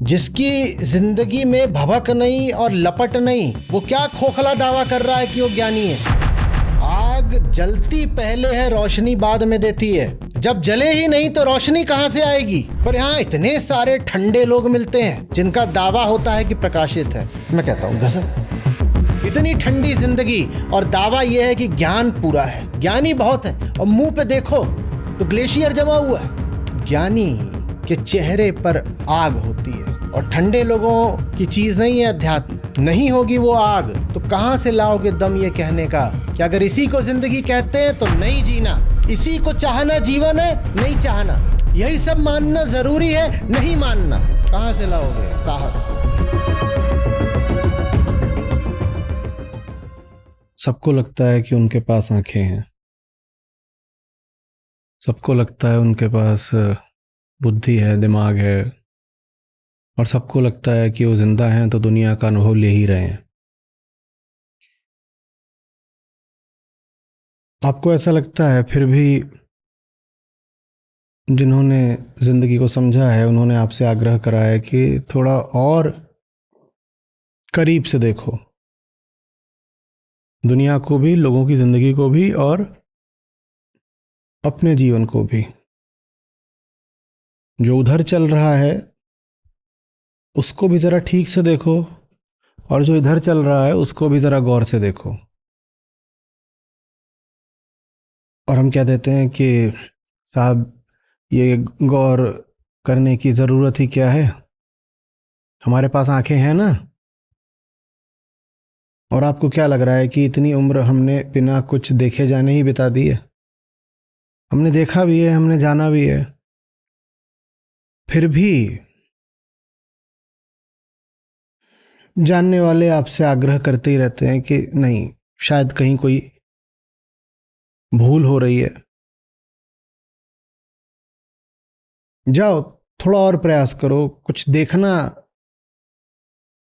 जिसकी जिंदगी में भभक नहीं और लपट नहीं, वो क्या खोखला दावा कर रहा है कि वो ज्ञानी है। आग जलती पहले है, रोशनी बाद में देती है। जब जले ही नहीं तो रोशनी कहां से आएगी। पर यहाँ इतने सारे ठंडे लोग मिलते हैं जिनका दावा होता है कि प्रकाशित है। मैं कहता हूँ गजब, इतनी ठंडी जिंदगी और दावा यह है कि ज्ञान पूरा है, ज्ञानी बहुत है, और मुंह पे देखो तो ग्लेशियर जमा हुआ है। ज्ञानी के चेहरे पर आग होती है, और ठंडे लोगों की चीज नहीं है अध्यात्म। नहीं होगी वो आग तो कहां से लाओगे दम ये कहने का कि अगर इसी को जिंदगी कहते हैं तो नहीं जीना, इसी को चाहना जीवन है, नहीं चाहना, यही सब मानना जरूरी है, नहीं मानना। कहां से लाओगे साहस। सबको लगता है कि उनके पास आंखें हैं, सबको लगता है उनके पास बुद्धि है, दिमाग है, और सबको लगता है कि वो जिंदा हैं तो दुनिया का अनुभव ले ही रहे हैं। आपको ऐसा लगता है, फिर भी जिन्होंने जिंदगी को समझा है उन्होंने आपसे आग्रह करा है कि थोड़ा और करीब से देखो दुनिया को भी, लोगों की जिंदगी को भी, और अपने जीवन को भी। जो उधर चल रहा है उसको भी जरा ठीक से देखो, और जो इधर चल रहा है उसको भी जरा गौर से देखो। और हम क्या देते हैं कि साहब ये गौर करने की ज़रूरत ही क्या है, हमारे पास आंखें हैं ना। और आपको क्या लग रहा है कि इतनी उम्र हमने बिना कुछ देखे जाने ही बिता दी है? हमने देखा भी है, हमने जाना भी है, फिर भी जानने वाले आपसे आग्रह करते ही रहते हैं कि नहीं, शायद कहीं कोई भूल हो रही है। जाओ थोड़ा और प्रयास करो, कुछ देखना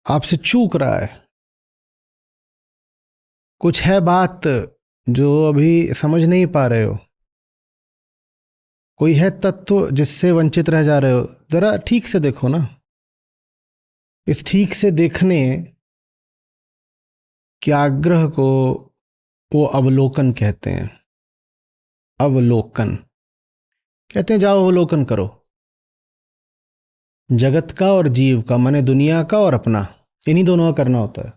आपसे चूक रहा है, कुछ है बात जो अभी समझ नहीं पा रहे हो, कोई है तत्व जिससे वंचित रह जा रहे हो। जरा ठीक से देखो ना। इस ठीक से देखने के आग्रह को वो अवलोकन कहते हैं। अवलोकन कहते हैं, जाओ अवलोकन करो जगत का और जीव का, माने दुनिया का और अपना, इन्हीं दोनों का करना होता है।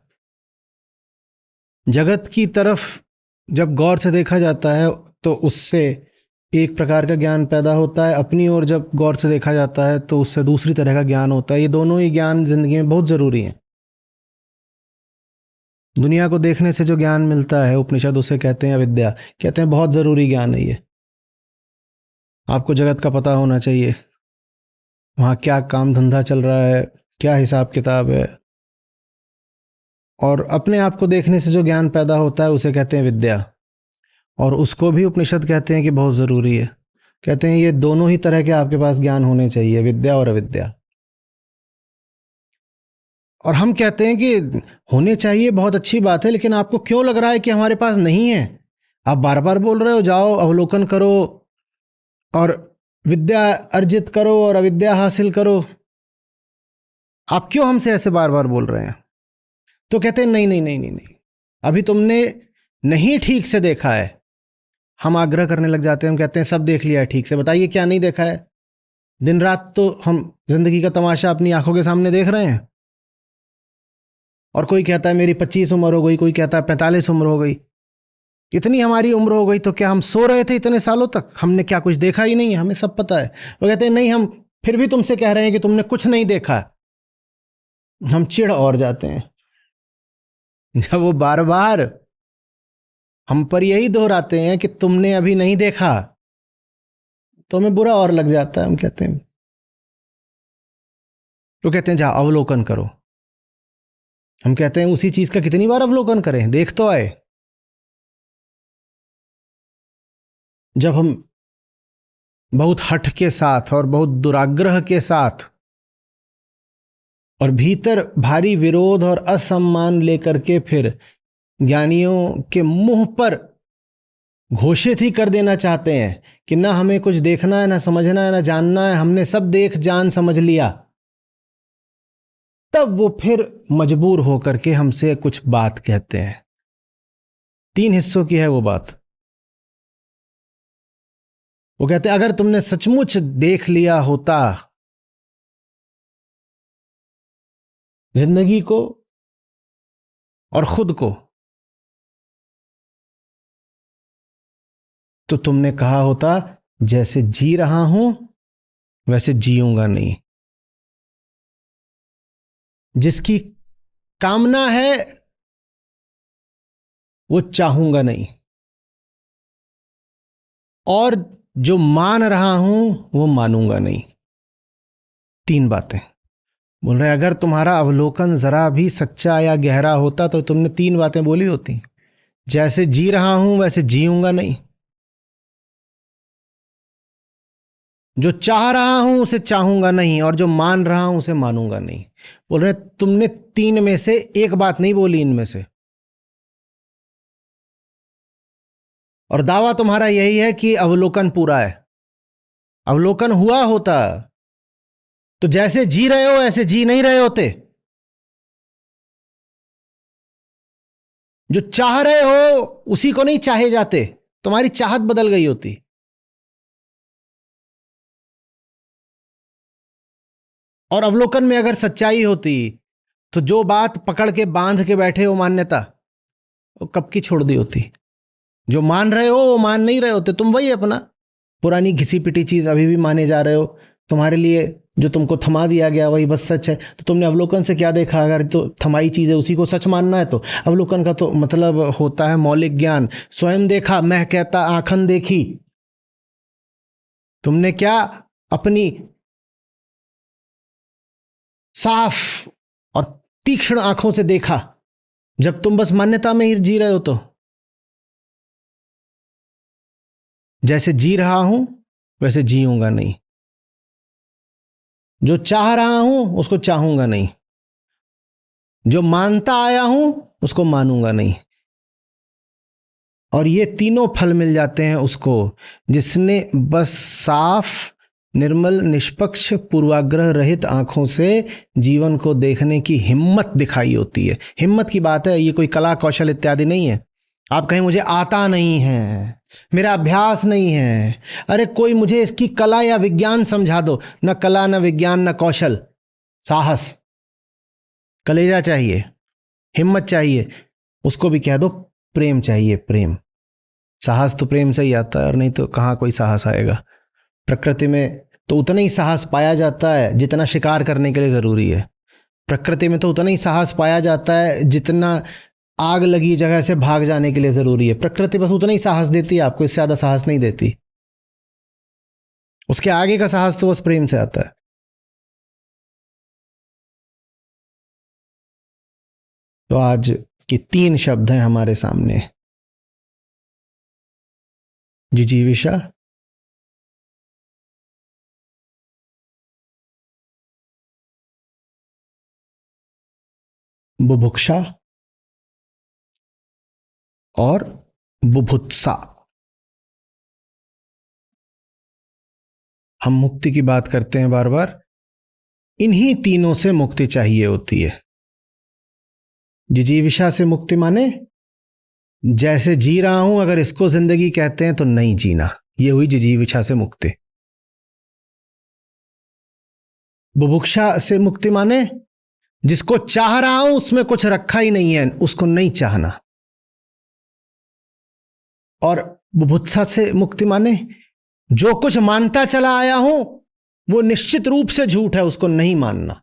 जगत की तरफ जब गौर से देखा जाता है तो उससे एक प्रकार का ज्ञान पैदा होता है, अपनी ओर जब गौर से देखा जाता है तो उससे दूसरी तरह का ज्ञान होता है। ये दोनों ही ज्ञान जिंदगी में बहुत जरूरी हैं। दुनिया को देखने से जो ज्ञान मिलता है, उपनिषद उसे कहते हैं अविद्या, कहते हैं बहुत जरूरी ज्ञान है ये। आपको जगत का पता होना चाहिए, वहां क्या काम धंधा चल रहा है, क्या हिसाब किताब है, और अपने आप को देखने से जो ज्ञान पैदा होता है उसे कहते हैं विद्या। और उसको भी उपनिषद कहते हैं कि बहुत जरूरी है। कहते हैं ये दोनों ही तरह के आपके पास ज्ञान होने चाहिए, विद्या और अविद्या। और हम कहते हैं कि होने चाहिए, बहुत अच्छी बात है, लेकिन आपको क्यों लग रहा है कि हमारे पास नहीं है? आप बार बार बोल रहे हो जाओ अवलोकन करो और विद्या अर्जित करो और अविद्या हासिल करो। आप क्यों हमसे ऐसे बार बार बोल रहे हैं? तो कहते हैं नहीं नहीं नहीं नहीं नहीं, अभी तुमने नहीं ठीक से देखा है। हम आग्रह करने लग जाते हैं, हम कहते हैं सब देख लिया है ठीक से, बताइए क्या नहीं देखा है। दिन रात तो हम जिंदगी का तमाशा अपनी आंखों के सामने देख रहे हैं। और कोई कहता है मेरी 25 उम्र हो गई, कोई कहता है 45 उम्र हो गई। इतनी हमारी उम्र हो गई तो क्या हम सो रहे थे इतने सालों तक? हमने क्या कुछ देखा ही नहीं है? हमें सब पता है। वो कहते हैं नहीं, हम फिर भी तुमसे कह रहे हैं कि तुमने कुछ नहीं देखा। हम चिढ़ और जाते हैं जब वो बार बार हम पर यही दोहराते हैं कि तुमने अभी नहीं देखा, तो हमें बुरा और लग जाता है। हम कहते हैं, तो कहते हैं जा अवलोकन करो। हम कहते हैं उसी चीज का कितनी बार अवलोकन करें, देख तो आए। जब हम बहुत हठ के साथ और बहुत दुराग्रह के साथ और भीतर भारी विरोध और असम्मान लेकर के फिर ज्ञानियों के मुंह पर घोषित ही कर देना चाहते हैं कि ना हमें कुछ देखना है, ना समझना है, ना जानना है, हमने सब देख जान समझ लिया, तब वो फिर मजबूर होकर के हमसे कुछ बात कहते हैं। 3 हिस्सों की है वो बात। वो कहते हैं अगर तुमने सचमुच देख लिया होता जिंदगी को और खुद को, तो तुमने कहा होता जैसे जी रहा हूं वैसे जीऊंगा नहीं। जिसकी कामना है वो चाहूंगा नहीं, और जो मान रहा हूं वो मानूंगा नहीं। 3 बातें बोल रहे। अगर तुम्हारा अवलोकन जरा भी सच्चा या गहरा होता तो तुमने 3 बातें बोली होती। जैसे जी रहा हूं वैसे जीऊंगा नहीं, जो चाह रहा हूं उसे चाहूंगा नहीं, और जो मान रहा हूं उसे मानूंगा नहीं। बोल रहे तुमने 3 में से एक बात नहीं बोली इनमें से, और दावा तुम्हारा यही है कि अवलोकन पूरा है। अवलोकन हुआ होता तो जैसे जी रहे हो ऐसे जी नहीं रहे होते। जो चाह रहे हो उसी को नहीं चाहे जाते, तुम्हारी चाहत बदल गई होती। और अवलोकन में अगर सच्चाई होती तो जो बात पकड़ के बांध के बैठे हो मान्यता, वो कब की छोड़ दी होती। जो मान रहे हो वो मान नहीं रहे होते, तुम वही अपना पुरानी घिसी पिटी चीज अभी भी माने जा रहे हो। तुम्हारे लिए जो तुमको थमा दिया गया वही बस सच है। तो तुमने अवलोकन से क्या देखा? अगर तो थमाई चीज है उसी को सच मानना है, तो अवलोकन का तो मतलब होता है मौलिक ज्ञान। स्वयं देखा, मैं कहता आंखन देखी। तुमने क्या अपनी साफ और तीक्ष्ण आंखों से देखा जब तुम बस मान्यता में ही जी रहे हो? तो जैसे जी रहा हूं वैसे जीऊंगा नहीं, जो चाह रहा हूं उसको चाहूंगा नहीं, जो मानता आया हूं उसको मानूंगा नहीं। और ये तीनों फल मिल जाते हैं उसको जिसने बस साफ, निर्मल, निष्पक्ष, पूर्वाग्रह रहित आंखों से जीवन को देखने की हिम्मत दिखाई होती है। हिम्मत की बात है, ये कोई कला कौशल इत्यादि नहीं है। आप कहें मुझे आता नहीं है, मेरा अभ्यास नहीं है। अरे कोई मुझे इसकी कला या विज्ञान समझा दो। न कला, न विज्ञान, न कौशल, साहस, कलेजा चाहिए, हिम्मत चाहिए। उसको भी कह दो प्रेम चाहिए, प्रेम। साहस तो प्रेम से ही आता है, और नहीं तो कहाँ कोई साहस आएगा। प्रकृति में तो उतना ही साहस पाया जाता है जितना शिकार करने के लिए जरूरी है। प्रकृति में तो उतना ही साहस पाया जाता है जितना आग लगी जगह से भाग जाने के लिए जरूरी है। प्रकृति बस उतना ही साहस देती है आपको, इससे ज्यादा साहस नहीं देती। उसके आगे का साहस तो बस प्रेम से आता है। तो आज की 3 शब्द हैं हमारे सामने। जिजीविषा, बुभुक्षा और बुभुत्सा। हम मुक्ति की बात करते हैं बार बार, इन्हीं तीनों से मुक्ति चाहिए होती है। जिजीविषा से मुक्ति माने जैसे जी रहा हूं अगर इसको जिंदगी कहते हैं तो नहीं जीना, ये हुई जिजीविषा से मुक्ति। बुभुक्षा से मुक्ति माने जिसको चाह रहा हूं उसमें कुछ रखा ही नहीं है, उसको नहीं चाहना। और बुभुत्सा से मुक्ति माने जो कुछ मानता चला आया हूं वो निश्चित रूप से झूठ है, उसको नहीं मानना।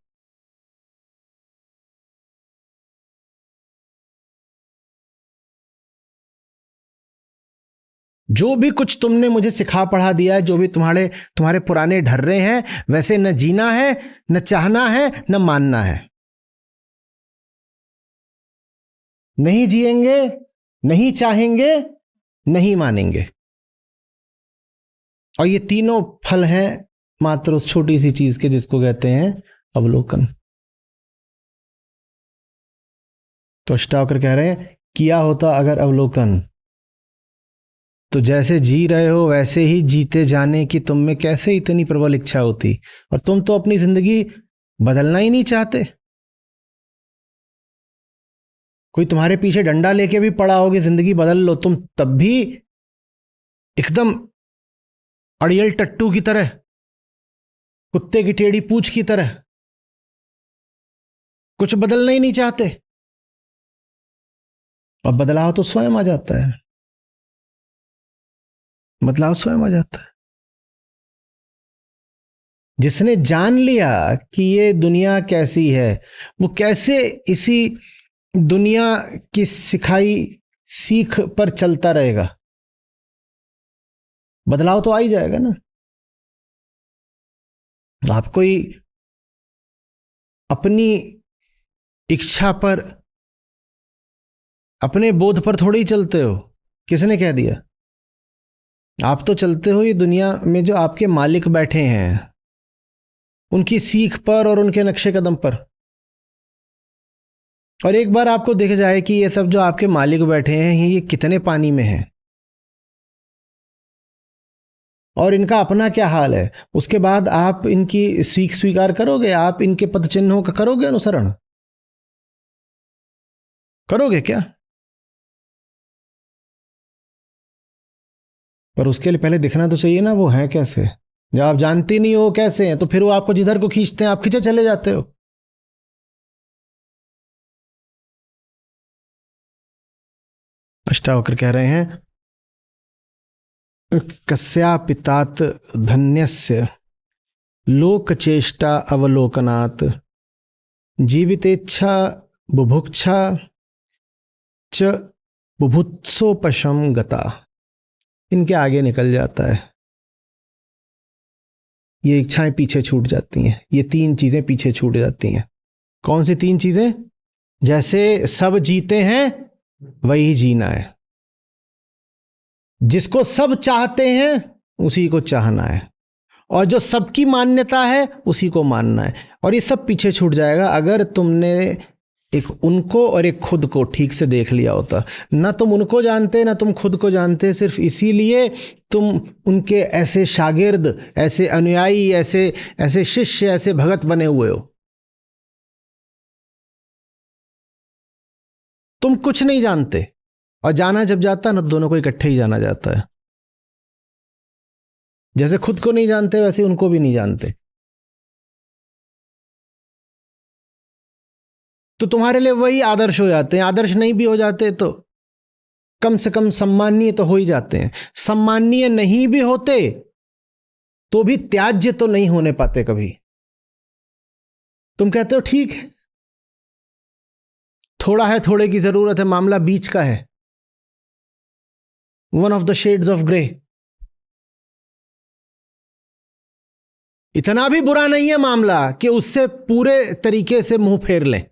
जो भी कुछ तुमने मुझे सिखा पढ़ा दिया है, जो भी तुम्हारे पुराने ढर्रे हैं, वैसे न जीना है, न चाहना है, न मानना है। नहीं जिएंगे, नहीं चाहेंगे, नहीं मानेंगे। और ये तीनों फल हैं मात्र उस छोटी सी चीज के जिसको कहते हैं अवलोकन। तो अष्टावक्र कह रहे हैं किया होता अगर अवलोकन तो जैसे जी रहे हो वैसे ही जीते जाने की तुम में कैसे इतनी प्रबल इच्छा होती। और तुम तो अपनी जिंदगी बदलना ही नहीं चाहते। कोई तुम्हारे पीछे डंडा लेके भी पड़ा होगी, जिंदगी बदल लो, तुम तब भी एकदम अड़ियल टट्टू की तरह, कुत्ते की टेढ़ी पूंछ की तरह कुछ बदलना ही नहीं चाहते। और बदलाव तो स्वयं आ जाता है, बदलाव स्वयं आ जाता है। जिसने जान लिया कि ये दुनिया कैसी है, वो कैसे इसी दुनिया की सिखाई सीख पर चलता रहेगा। बदलाव तो आ ही जाएगा ना। आप कोई अपनी इच्छा पर, अपने बोध पर थोड़ी चलते हो। किसने कह दिया? आप तो चलते हो ये दुनिया में जो आपके मालिक बैठे हैं, उनकी सीख पर और उनके नक्शे कदम पर। और एक बार आपको दिख जाए कि ये सब जो आपके मालिक बैठे हैं ये कितने पानी में हैं और इनका अपना क्या हाल है, उसके बाद आप इनकी सीख स्वीकार करोगे? आप इनके पद चिन्हों का करोगे अनुसरण? करोगे क्या? पर उसके लिए पहले दिखना तो चाहिए ना वो हैं कैसे। जब आप जानती नहीं हो कैसे हैं तो फिर वो आपको जिधर को खींचते हैं आप खींचे चले जाते हो। अष्टावक्र कह रहे हैं, कस्यापितात धन्यस्य लोकचेष्टा अवलोकनात् जीवितेच्छा बुभुक्षा च बुभुत्सोपशम गता। इनके आगे निकल जाता है, ये इच्छाएं पीछे छूट जाती हैं, ये तीन चीजें पीछे छूट जाती हैं। कौन सी तीन चीजें? जैसे सब जीते हैं वही जीना है, जिसको सब चाहते हैं उसी को चाहना है, और जो सबकी मान्यता है उसी को मानना है। और ये सब पीछे छूट जाएगा अगर तुमने एक उनको और एक खुद को ठीक से देख लिया होता। ना तुम उनको जानते ना तुम खुद को जानते, सिर्फ इसीलिए तुम उनके ऐसे शागिर्द, ऐसे अनुयायी, ऐसे ऐसे शिष्य, ऐसे भगत बने हुए हो। तुम कुछ नहीं जानते, और जाना जब जाता है ना दोनों को इकट्ठे ही जाना जाता है। जैसे खुद को नहीं जानते वैसे उनको भी नहीं जानते। तो तुम्हारे लिए वही आदर्श हो जाते हैं। आदर्श नहीं भी हो जाते तो कम से कम सम्माननीय तो हो ही जाते हैं। सम्माननीय नहीं भी होते तो भी त्याज्य तो नहीं होने पाते कभी। तुम कहते हो ठीक है, थोड़ा है, थोड़े की जरूरत है, मामला बीच का है, one of the shades of grey. इतना भी बुरा नहीं है मामला कि उससे पूरे तरीके से मुंह फेर लें।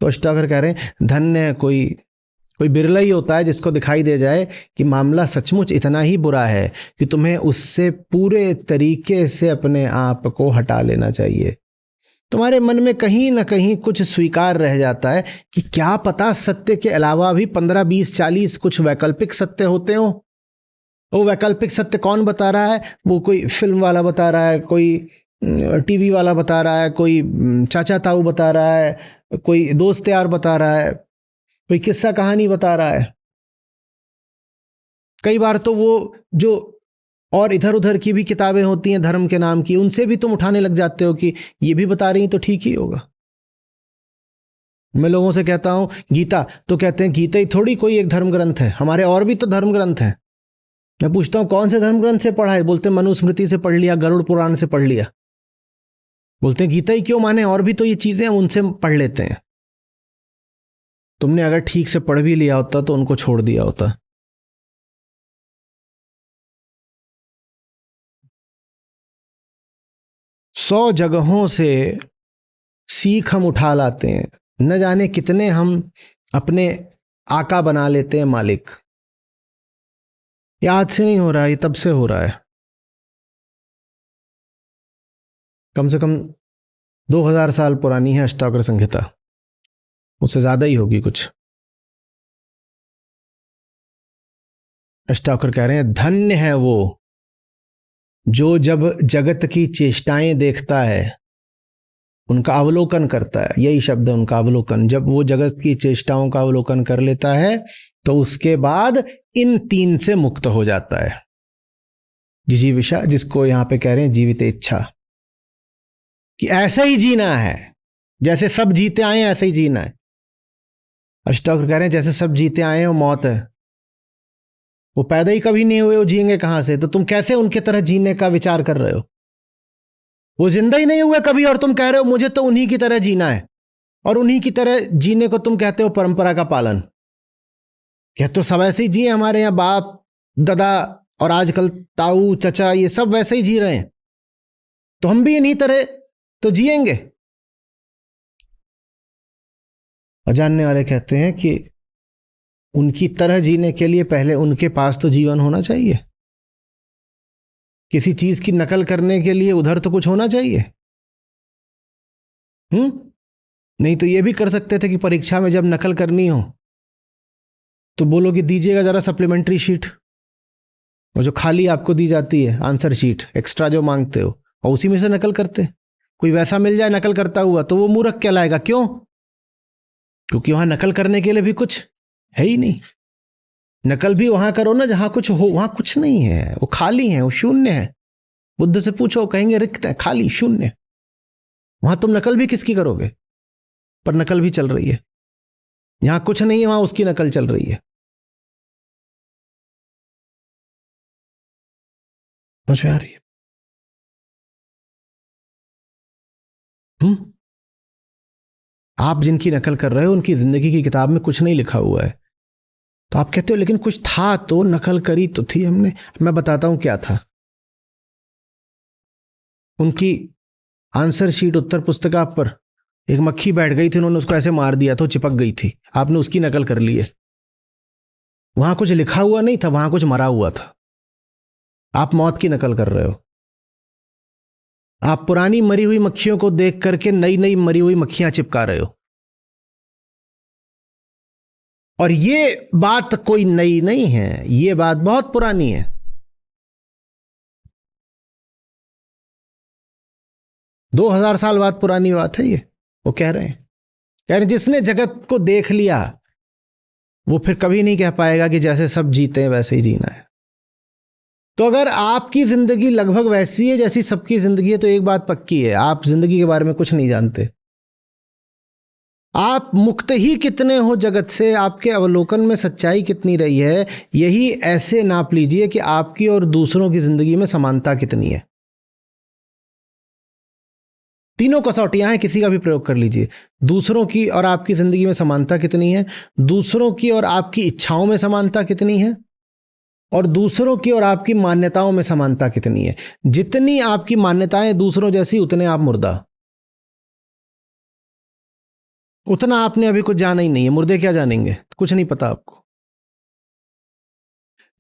तो अष्टावक्र कह रहे हैं, धन्य कोई बिरला ही होता है जिसको दिखाई दे जाए कि मामला सचमुच इतना ही बुरा है कि तुम्हें उससे पूरे तरीके से अपने आप को हटा लेना चाहिए। तुम्हारे मन में कहीं ना कहीं कुछ स्वीकार रह जाता है कि क्या पता सत्य के अलावा भी 15, 20, 40 कुछ वैकल्पिक सत्य होते हो। वो वैकल्पिक सत्य कौन बता रहा है? वो कोई फिल्म वाला बता रहा है, कोई टीवी वाला बता रहा है, कोई चाचा ताऊ बता रहा है, कोई दोस्त यार बता रहा है, कोई किस्सा कहानी बता रहा है। कई बार तो वो जो और इधर उधर की भी किताबें होती हैं धर्म के नाम की, उनसे भी तुम उठाने लग जाते हो कि ये भी बता रही तो ठीक ही होगा। मैं लोगों से कहता हूं गीता, तो कहते हैं गीता ही थोड़ी कोई एक धर्म ग्रंथ है, हमारे और भी तो धर्म ग्रंथ हैं। मैं पूछता हूं कौन से धर्म ग्रंथ से पढ़ा है? बोलते मनुस्मृति से पढ़ लिया, गरुड़ पुराण से पढ़ लिया। बोलते हैं गीता ही क्यों माने, और भी तो ये चीजें हम उनसे पढ़ लेते हैं। तुमने अगर ठीक से पढ़ भी लिया होता तो उनको छोड़ दिया होता। सौ जगहों से सीख हम उठा लाते हैं, न जाने कितने हम अपने आका बना लेते हैं मालिक। ये आज से नहीं हो रहा है, ये तब से हो रहा है। कम से कम 2000 साल पुरानी है अष्टावक्र संहिता, उससे ज्यादा ही होगी कुछ। अष्टावक्र कह रहे हैं, धन्य है वो जो जब जगत की चेष्टाएं देखता है उनका अवलोकन करता है, यही शब्द है उनका, अवलोकन। जब वो जगत की चेष्टाओं का अवलोकन कर लेता है तो उसके बाद इन तीन से मुक्त हो जाता है। जिजीविषा, जिसको यहां पे कह रहे हैं जीवित इच्छा, कि ऐसा ही जीना है जैसे सब जीते आए हैं, ऐसे ही जीना है। अष्टावक्र कह रहे हैं जैसे सब जीते आए हैं वो मौत है, वो पैदा ही कभी नहीं हुए, वो जिएंगे कहां से? तो तुम कैसे उनके तरह जीने का विचार कर रहे हो? वो जिंदा ही नहीं हुए कभी और तुम कह रहे हो मुझे तो उन्हीं की तरह जीना है, और उन्हीं की तरह जीने को तुम कहते हो परंपरा का पालन। क्या तो सब ऐसे ही जिए, हमारे यहाँ बाप दादा और आजकल ताऊ चचा ये सब वैसे ही जी रहे हैं, तो हम भी इन्हीं तरह तो जिएंगे। और जानने वाले कहते हैं कि उनकी तरह जीने के लिए पहले उनके पास तो जीवन होना चाहिए। किसी चीज की नकल करने के लिए उधर तो कुछ होना चाहिए। नहीं तो ये भी कर सकते थे कि परीक्षा में जब नकल करनी हो तो बोलो कि दीजिएगा जरा सप्लीमेंट्री शीट, और जो खाली आपको दी जाती है आंसर शीट एक्स्ट्रा जो मांगते हो, और उसी में से नकल करते। कोई वैसा मिल जाए नकल करता हुआ तो वो मूर्ख कहलाएगा। क्यों? क्योंकि वहां नकल करने के लिए भी कुछ है ही नहीं। नकल भी वहां करो ना जहां कुछ हो, वहां कुछ नहीं है, वो खाली है, वो शून्य है। बुद्ध से पूछो, कहेंगे रिक्त है, खाली शून्य। वहां तुम नकल भी किसकी करोगे? पर नकल भी चल रही है। यहां कुछ नहीं है, वहां उसकी नकल चल रही है। समझ में आ रही है? आप जिनकी नकल कर रहे हो उनकी जिंदगी की किताब में कुछ नहीं लिखा हुआ है, तो आप कहते हो लेकिन कुछ था तो, नकल करी तो थी हमने। मैं बताता हूं क्या था। उनकी आंसर शीट उत्तर पुस्तिका पर एक मक्खी बैठ गई थी, उन्होंने उसको ऐसे मार दिया तो चिपक गई थी, आपने उसकी नकल कर ली है। वहां कुछ लिखा हुआ नहीं था, वहां कुछ मरा हुआ था। आप मौत की नकल कर रहे हो। आप पुरानी मरी हुई मक्खियों को देख करके नई नई मरी हुई मक्खियां चिपका रहे हो। और ये बात कोई नई नहीं है, ये बात बहुत पुरानी है। 2000 साल बाद पुरानी बात है ये। वो कह रहे हैं जिसने जगत को देख लिया वो फिर कभी नहीं कह पाएगा कि जैसे सब जीते हैं वैसे ही जीना है। तो अगर आपकी जिंदगी लगभग वैसी है जैसी सबकी जिंदगी है, तो एक बात पक्की है, आप जिंदगी के बारे में कुछ नहीं जानते। आप मुक्त ही कितने हो जगत से, आपके अवलोकन में सच्चाई कितनी रही है, यही ऐसे नाप लीजिए कि आपकी और दूसरों की जिंदगी में समानता कितनी है। तीनों कसौटियां हैं, किसी का भी प्रयोग कर लीजिए। दूसरों की और आपकी जिंदगी में समानता कितनी है, दूसरों की और आपकी इच्छाओं में समानता कितनी है, और दूसरों की और आपकी मान्यताओं में समानता कितनी है। जितनी आपकी मान्यताएं दूसरों जैसी, उतने आप मुर्दा। उतना आपने अभी कुछ जाना ही नहीं है। मुर्दे क्या जानेंगे, कुछ नहीं पता आपको।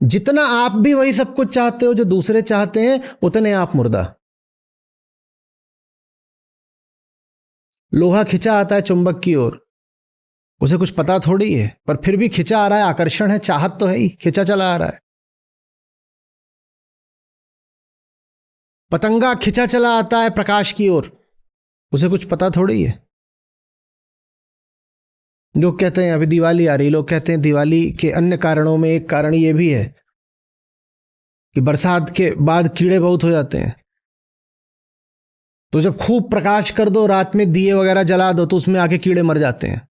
जितना आप भी वही सब कुछ चाहते हो जो दूसरे चाहते हैं, उतने आप मुर्दा। लोहा खिंचा आता है चुंबक की ओर, उसे कुछ पता थोड़ी है, पर फिर भी खिंचा आ रहा है, आकर्षण है, चाहत तो है ही, खिंचा चला आ रहा है। पतंगा खिंचा चला आता है प्रकाश की ओर, उसे कुछ पता थोड़ी है। लोग कहते हैं अभी दिवाली आ रही, लोग कहते हैं दिवाली के अन्य कारणों में एक कारण ये भी है कि बरसात के बाद कीड़े बहुत हो जाते हैं। तो जब खूब प्रकाश कर दो, रात में दिए वगैरह जला दो, तो उसमें आके कीड़े मर जाते हैं।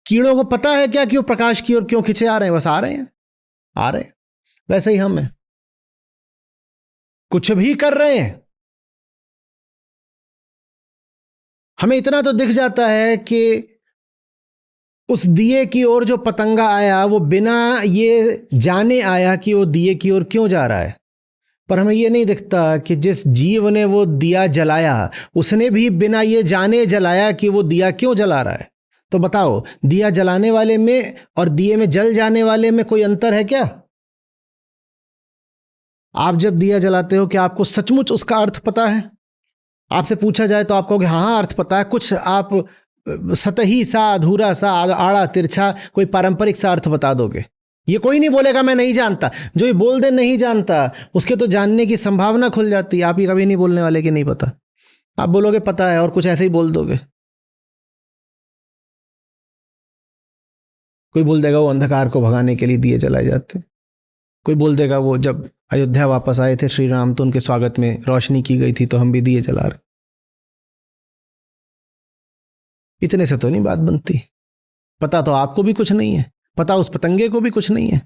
कीड़ों को पता है क्या कि वो प्रकाश की ओर क्यों खिंचे आ रहे हैं? बस आ रहे हैं, आ रहे हैं। वैसे ही हम हैं, कुछ भी कर रहे हैं, हमें इतना तो दिख जाता है कि उस दिए की ओर जो पतंगा आया वो बिना ये जाने आया कि वो दिए की ओर क्यों जा रहा है। पर हमें ये नहीं दिखता कि जिस जीव ने वो दिया जलाया, उसने भी बिना ये जाने जलाया कि वो दिया क्यों जला रहा है। तो बताओ, दिया जलाने वाले में और दिए में जल जाने वाले में कोई अंतर है क्या? आप जब दिया जलाते हो, क्या आपको सचमुच उसका अर्थ पता है? आपसे पूछा जाए तो आप कहोगे हाँ अर्थ पता है। कुछ आप सतही सा, अधूरा सा, आड़ा तिरछा कोई पारंपरिक सा अर्थ बता दोगे। ये कोई नहीं बोलेगा मैं नहीं जानता। जो ये बोल दे नहीं जानता, उसके तो जानने की संभावना खुल जाती है। आप ये कभी नहीं बोलने वाले कि नहीं पता। आप बोलोगे पता है और कुछ ऐसे ही बोल दोगे। कोई बोल देगा वो अंधकार को भगाने के लिए दिए जलाए जाते। कोई बोल देगा वो जब अयोध्या वापस आए थे श्री राम तो उनके स्वागत में रोशनी की गई थी तो हम भी दिए जला रहे। इतने से तो नहीं बात बनती। पता तो आपको भी कुछ नहीं है, पता उस पतंगे को भी कुछ नहीं है।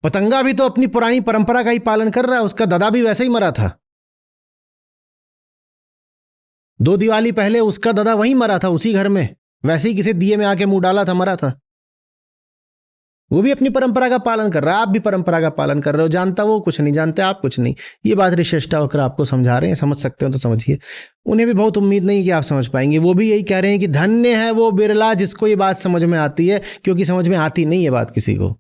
पतंगा भी तो अपनी पुरानी परंपरा का ही पालन कर रहा है। उसका दादा भी वैसे ही मरा था। 2 दिवाली पहले उसका दादा वहीं मरा था, उसी घर में, वैसे ही किसी दिए में आके मुंह डाला था, मरा था। वो भी अपनी परंपरा का पालन कर रहा है, आप भी परंपरा का पालन कर रहे हो। जानता वो कुछ नहीं, जानते आप कुछ नहीं। ये बात ऋषिष्टा होकर आपको समझा रहे हैं, समझ सकते हो तो समझिए। उन्हें भी बहुत उम्मीद नहीं कि आप समझ पाएंगे। वो भी यही कह रहे हैं कि धन्य है वो बिरला जिसको ये बात समझ में आती है, क्योंकि समझ में आती नहीं है बात किसी को।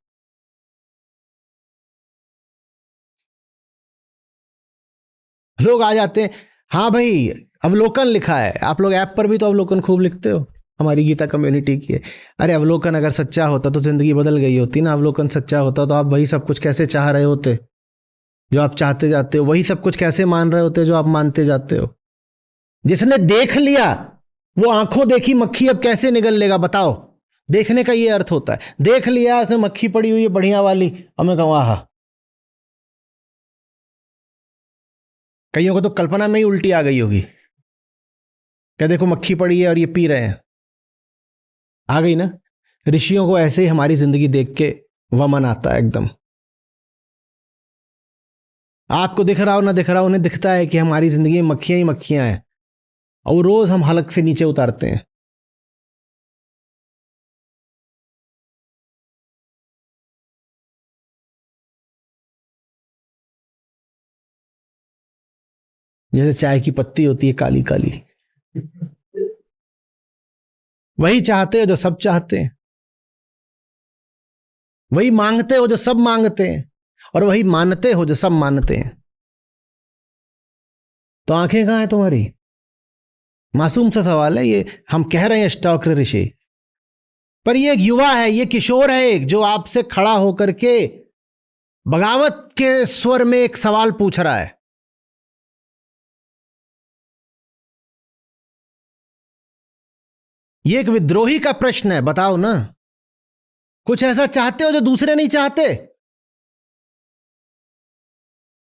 लोग आ जाते हैं, हाँ भाई अवलोकन लिखा है। आप लोग ऐप पर भी तो अवलोकन खूब लिखते हो, हमारी गीता कम्युनिटी की है। अरे अवलोकन अगर सच्चा होता तो जिंदगी बदल गई होती ना। अवलोकन सच्चा होता तो आप वही सब कुछ कैसे चाह रहे होते जो आप चाहते जाते हो, वही सब कुछ कैसे मान रहे होते जो आप मानते जाते हो। जिसने देख लिया वो आंखों देखी मक्खी अब कैसे निगल लेगा, बताओ। देखने का ये अर्थ होता है। देख लिया उसमें मक्खी पड़ी हुई है बढ़िया वाली, अब मैं कहूँ आहा। कईयों को तो कल्पना में ही उल्टी आ गई होगी, क्या देखो मक्खी पड़ी है और ये पी रहे हैं। आ गई ना। ऋषियों को ऐसे ही हमारी जिंदगी देख के वमन आता है एकदम। आपको दिख रहा हो ना दिख रहा हो, उन्हें दिखता है कि हमारी जिंदगी में मक्खियां ही मक्खियां हैं और वो रोज हम हलक से नीचे उतारते हैं। जैसे चाय की पत्ती होती है काली काली, वही चाहते हो जो सब चाहते हैं, वही मांगते हो जो सब मांगते हैं, और वही मानते हो जो सब मानते हैं। तो आंखें कहां हैं तुम्हारी? मासूम सा सवाल है ये। हम कह रहे हैं अष्टावक्र ऋषि, पर ये एक युवा है, ये किशोर है एक, जो आपसे खड़ा होकर के बगावत के स्वर में एक सवाल पूछ रहा है। ये एक विद्रोही का प्रश्न है। बताओ ना, कुछ ऐसा चाहते हो जो दूसरे नहीं चाहते?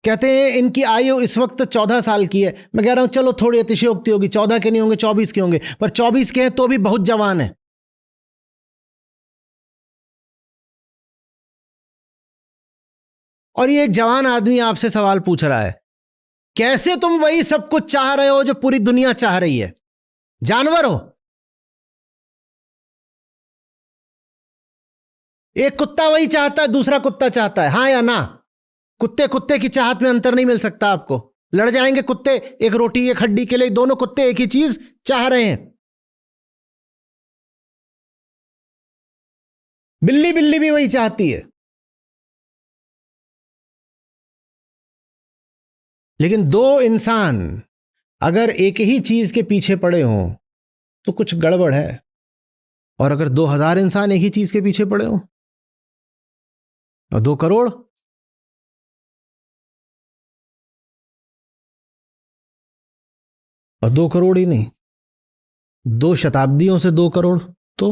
कहते हैं इनकी आयु इस वक्त 14 साल की है। मैं कह रहा हूं चलो थोड़ी अतिशयोक्ति होगी, 14 के नहीं होंगे 24 के होंगे, पर 24 के हैं तो भी बहुत जवान है। और ये एक जवान आदमी आपसे सवाल पूछ रहा है, कैसे तुम वही सब कुछ चाह रहे हो जो पूरी दुनिया चाह रही है? जानवर हो। एक कुत्ता वही चाहता है, दूसरा कुत्ता चाहता है, हां या ना? कुत्ते कुत्ते की चाहत में अंतर नहीं मिल सकता आपको। लड़ जाएंगे कुत्ते एक रोटी एक हड्डी के लिए, दोनों कुत्ते एक ही चीज चाह रहे हैं। बिल्ली बिल्ली भी वही चाहती है। लेकिन दो इंसान अगर एक ही चीज के पीछे पड़े हों तो कुछ गड़बड़ है, और अगर 2000 इंसान एक ही चीज के पीछे पड़े हों और 2 करोड़, और 2 करोड़ ही नहीं, 2 शताब्दियों से 2 करोड़, तो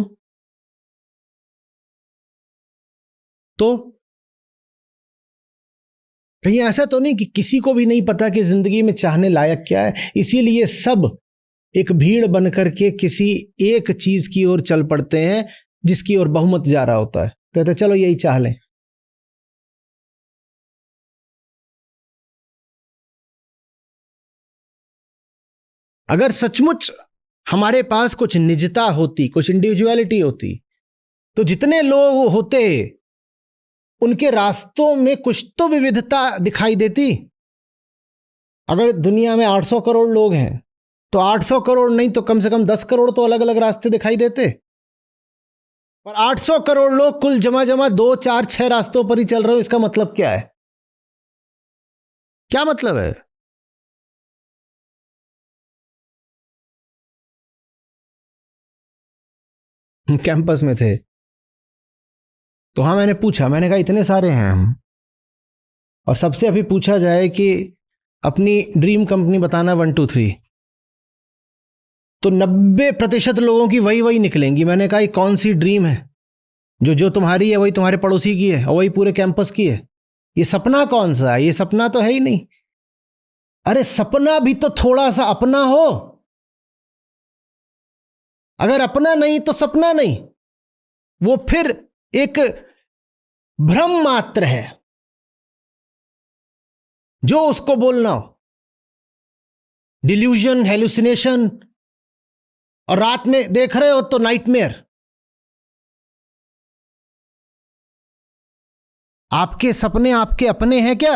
कहीं ऐसा तो नहीं कि किसी को भी नहीं पता कि जिंदगी में चाहने लायक क्या है, इसीलिए सब एक भीड़ बनकर के किसी एक चीज की ओर चल पड़ते हैं जिसकी ओर बहुमत जा रहा होता है। कहते चलो यही चाह लें। अगर सचमुच हमारे पास कुछ निजता होती, कुछ इंडिविजुअलिटी होती, तो जितने लोग होते उनके रास्तों में कुछ तो विविधता दिखाई देती। अगर दुनिया में 800 करोड़ लोग हैं तो 800 करोड़ नहीं तो कम से कम 10 करोड़ तो अलग अलग रास्ते दिखाई देते। पर 800 करोड़ लोग कुल जमा जमा 2 4 6 रास्तों पर ही चल रहे हो, इसका मतलब क्या है? क्या मतलब है? हम कैंपस में थे तो हाँ मैंने पूछा, मैंने कहा इतने सारे हैं हम, और सबसे अभी पूछा जाए कि अपनी ड्रीम कंपनी बताना 1 2 3, तो 90% लोगों की वही वही निकलेंगी। मैंने कहा ये कौन सी ड्रीम है? जो तुम्हारी है वही तुम्हारे पड़ोसी की है और वही पूरे कैंपस की है। ये सपना कौन सा है? ये सपना तो है ही नहीं। अरे सपना भी तो थोड़ा सा अपना हो। अगर अपना नहीं तो सपना नहीं, वो फिर एक भ्रम मात्र है जो उसको बोलना हो। डिल्यूजन, हेलुसिनेशन, और रात में देख रहे हो तो नाइटमेयर। आपके सपने आपके अपने हैं क्या?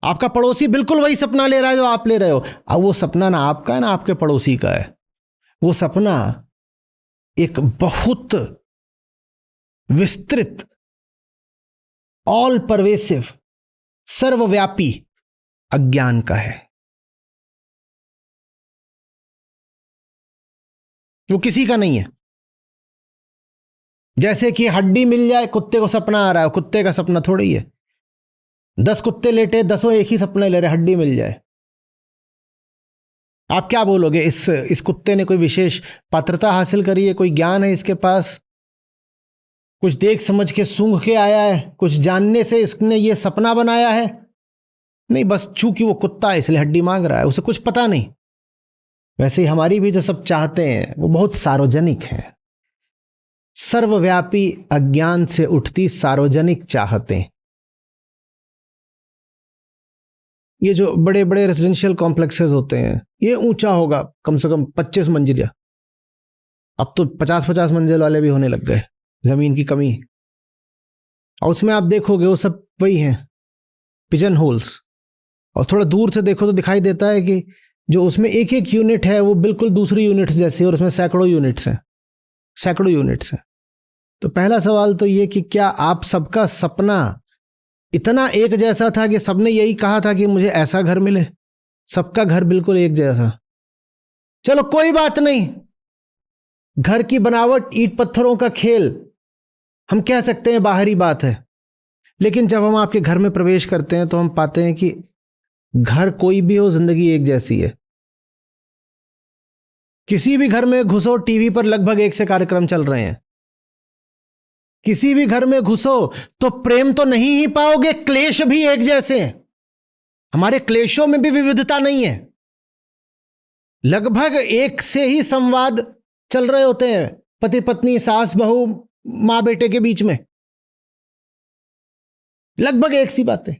आपका पड़ोसी बिल्कुल वही सपना ले रहा है जो आप ले रहे हो। अब वो सपना ना आपका है ना आपके पड़ोसी का है। वो सपना एक बहुत विस्तृत, ऑल परवेसिव, सर्वव्यापी अज्ञान का है। वो किसी का नहीं है। जैसे कि हड्डी मिल जाए, कुत्ते को सपना आ रहा है, कुत्ते का सपना थोड़ी ही है। 10 कुत्ते लेटे, 10 एक ही सपना ले रहे, हड्डी मिल जाए। आप क्या बोलोगे? इस कुत्ते ने कोई विशेष पात्रता हासिल करी है, कोई ज्ञान है इसके पास, कुछ देख समझ के सूंघ के आया है, कुछ जानने से इसने ये सपना बनाया है? नहीं, बस चूंकि वो कुत्ता है इसलिए हड्डी मांग रहा है, उसे कुछ पता नहीं। वैसे ही हमारी भी जो सब चाहते हैं वो बहुत सार्वजनिक है। सर्वव्यापी अज्ञान से उठती सार्वजनिक चाहतें। ये जो बड़े बड़े रेजिडेंशियल कॉम्प्लेक्सेस होते हैं, ये ऊंचा होगा कम से कम 25 मंजिल, अब तो 50-50 मंजिल वाले भी होने लग गए, जमीन की कमी। और उसमें आप देखोगे वो सब वही हैं, पिजन होल्स। और थोड़ा दूर से देखो तो दिखाई देता है कि जो उसमें एक एक यूनिट है वो बिल्कुल दूसरी यूनिट्स जैसी है, और उसमें सैकड़ों यूनिट्स हैं, सैकड़ों यूनिट्स हैं। तो पहला सवाल तो ये कि क्या आप सबका सपना इतना एक जैसा था कि सबने यही कहा था कि मुझे ऐसा घर मिले? सबका घर बिल्कुल एक जैसा? चलो कोई बात नहीं, घर की बनावट, ईंट पत्थरों का खेल, हम कह सकते हैं बाहरी बात है। लेकिन जब हम आपके घर में प्रवेश करते हैं तो हम पाते हैं कि घर कोई भी हो, जिंदगी एक जैसी है। किसी भी घर में घुसो, टीवी पर लगभग एक से कार्यक्रम चल रहे हैं। किसी भी घर में घुसो तो प्रेम तो नहीं ही पाओगे, क्लेश भी एक जैसे हैं। हमारे क्लेशों में भी विविधता नहीं है। लगभग एक से ही संवाद चल रहे होते हैं, पति पत्नी, सास बहू, मां बेटे के बीच में लगभग एक सी बातें।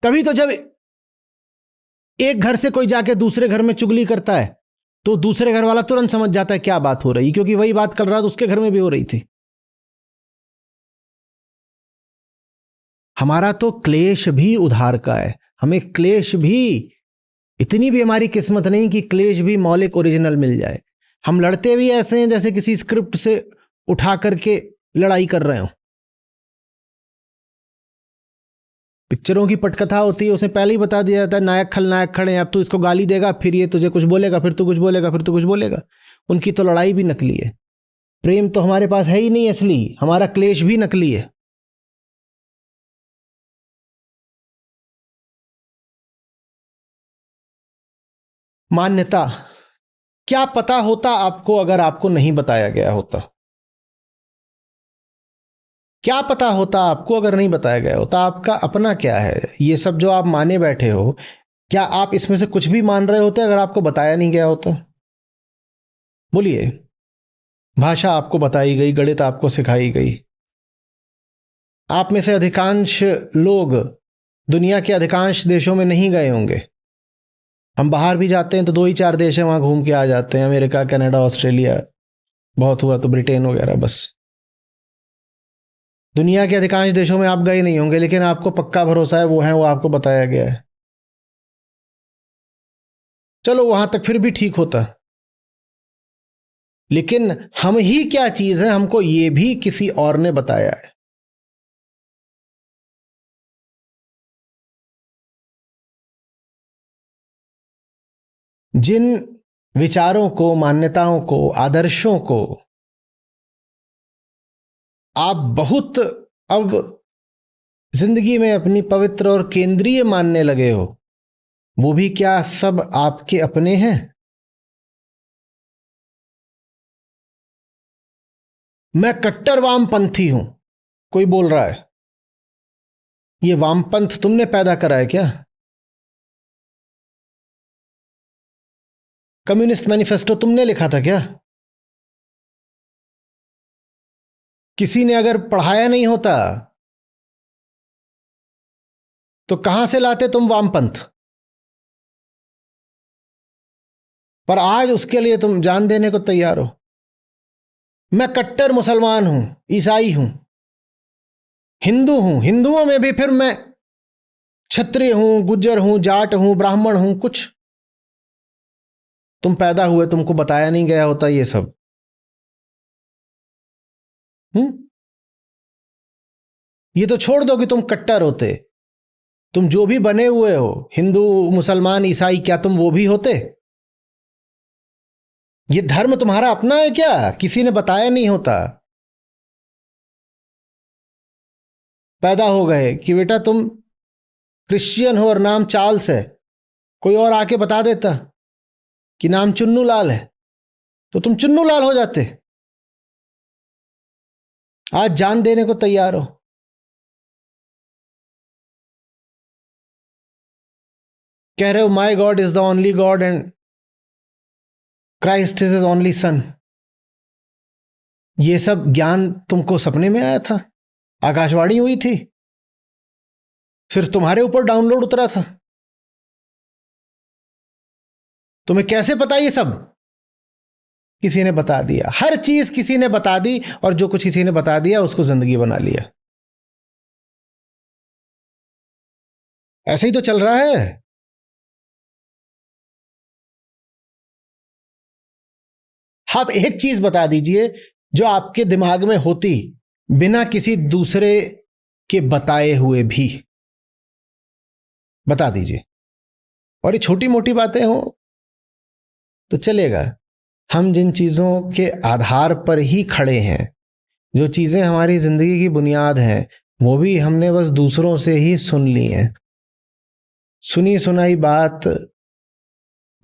तभी तो जब एक घर से कोई जाके दूसरे घर में चुगली करता है तो दूसरे घर वाला तुरंत समझ जाता है क्या बात हो रही, क्योंकि वही बात कल रात उसके घर में भी हो रही थी। हमारा तो क्लेश भी उधार का है। हमें क्लेश भी, इतनी भी हमारी किस्मत नहीं कि क्लेश भी मौलिक ओरिजिनल मिल जाए। हम लड़ते भी ऐसे हैं जैसे किसी स्क्रिप्ट से उठा करके लड़ाई कर रहे हो। पिक्चरों की पटकथा होती है, उसमें पहले ही बता दिया जाता है नायक खलनायक खड़े हैं, अब तू इसको गाली देगा, फिर ये तुझे कुछ बोलेगा, फिर तू कुछ बोलेगा, फिर तू कुछ बोलेगा। उनकी तो लड़ाई भी नकली है। प्रेम तो हमारे पास है ही नहीं असली, हमारा क्लेश भी नकली है। मान्यता, क्या पता होता आपको अगर आपको नहीं बताया गया होता? क्या पता होता आपको अगर नहीं बताया गया होता? आपका अपना क्या है? ये सब जो आप माने बैठे हो, क्या आप इसमें से कुछ भी मान रहे होते अगर आपको बताया नहीं गया होता? बोलिए। भाषा आपको बताई गई, गणित आपको सिखाई गई। आप में से अधिकांश लोग दुनिया के अधिकांश देशों में नहीं गए होंगे। हम बाहर भी जाते हैं तो 2 ही 4 देश हैं, वहां घूम के आ जाते हैं, अमेरिका, कनाडा, ऑस्ट्रेलिया, बहुत हुआ तो ब्रिटेन वगैरह, बस। दुनिया के अधिकांश देशों में आप गए नहीं होंगे, लेकिन आपको पक्का भरोसा है वो है, वो आपको बताया गया है। चलो वहां तक फिर भी ठीक होता, लेकिन हम ही क्या चीज है, हमको ये भी किसी और ने बताया है। जिन विचारों को, मान्यताओं को, आदर्शों को आप बहुत अब जिंदगी में अपनी पवित्र और केंद्रीय मानने लगे हो, वो भी क्या सब आपके अपने हैं? मैं कट्टर वामपंथी हूं, कोई बोल रहा है। ये वामपंथ तुमने पैदा करा है क्या? कम्युनिस्ट मैनिफेस्टो तुमने लिखा था क्या? किसी ने अगर पढ़ाया नहीं होता तो कहां से लाते तुम वामपंथ? पर आज उसके लिए तुम जान देने को तैयार हो। मैं कट्टर मुसलमान हूं, ईसाई हूं, हिंदू हूं। हिंदुओं में भी फिर मैं क्षत्रिय हूं, गुज्जर हूं, जाट हूं, ब्राह्मण हूं। कुछ तुम पैदा हुए, तुमको बताया नहीं गया होता ये सब। ये तो छोड़ दो कि तुम कट्टर होते। तुम जो भी बने हुए हो, हिंदू, मुसलमान, ईसाई, क्या तुम वो भी होते? ये धर्म तुम्हारा अपना है क्या? किसी ने बताया नहीं होता। पैदा हो गए कि बेटा तुम क्रिश्चियन हो और नाम चार्ल्स है। कोई और आके बता देता कि नाम चुन्नू लाल है तो तुम चुन्नू लाल हो जाते। आज जान देने को तैयार हो। कह रहे हो my God is the only God and Christ is his only son. ये सब ज्ञान तुमको सपने में आया था? आकाशवाणी हुई थी? फिर तुम्हारे ऊपर डाउनलोड उतरा था? तुम्हें कैसे पता ये सब? किसी ने बता दिया। हर चीज किसी ने बता दी, और जो कुछ किसी ने बता दिया उसको जिंदगी बना लिया। ऐसे ही तो चल रहा है। आप एक चीज बता दीजिए जो आपके दिमाग में होती बिना किसी दूसरे के बताए हुए भी। बता दीजिए। और ये छोटी मोटी बातें हो तो चलेगा। हम जिन चीजों के आधार पर ही खड़े हैं, जो चीजें हमारी जिंदगी की बुनियाद हैं, वो भी हमने बस दूसरों से ही सुन ली हैं। सुनी सुनाई बात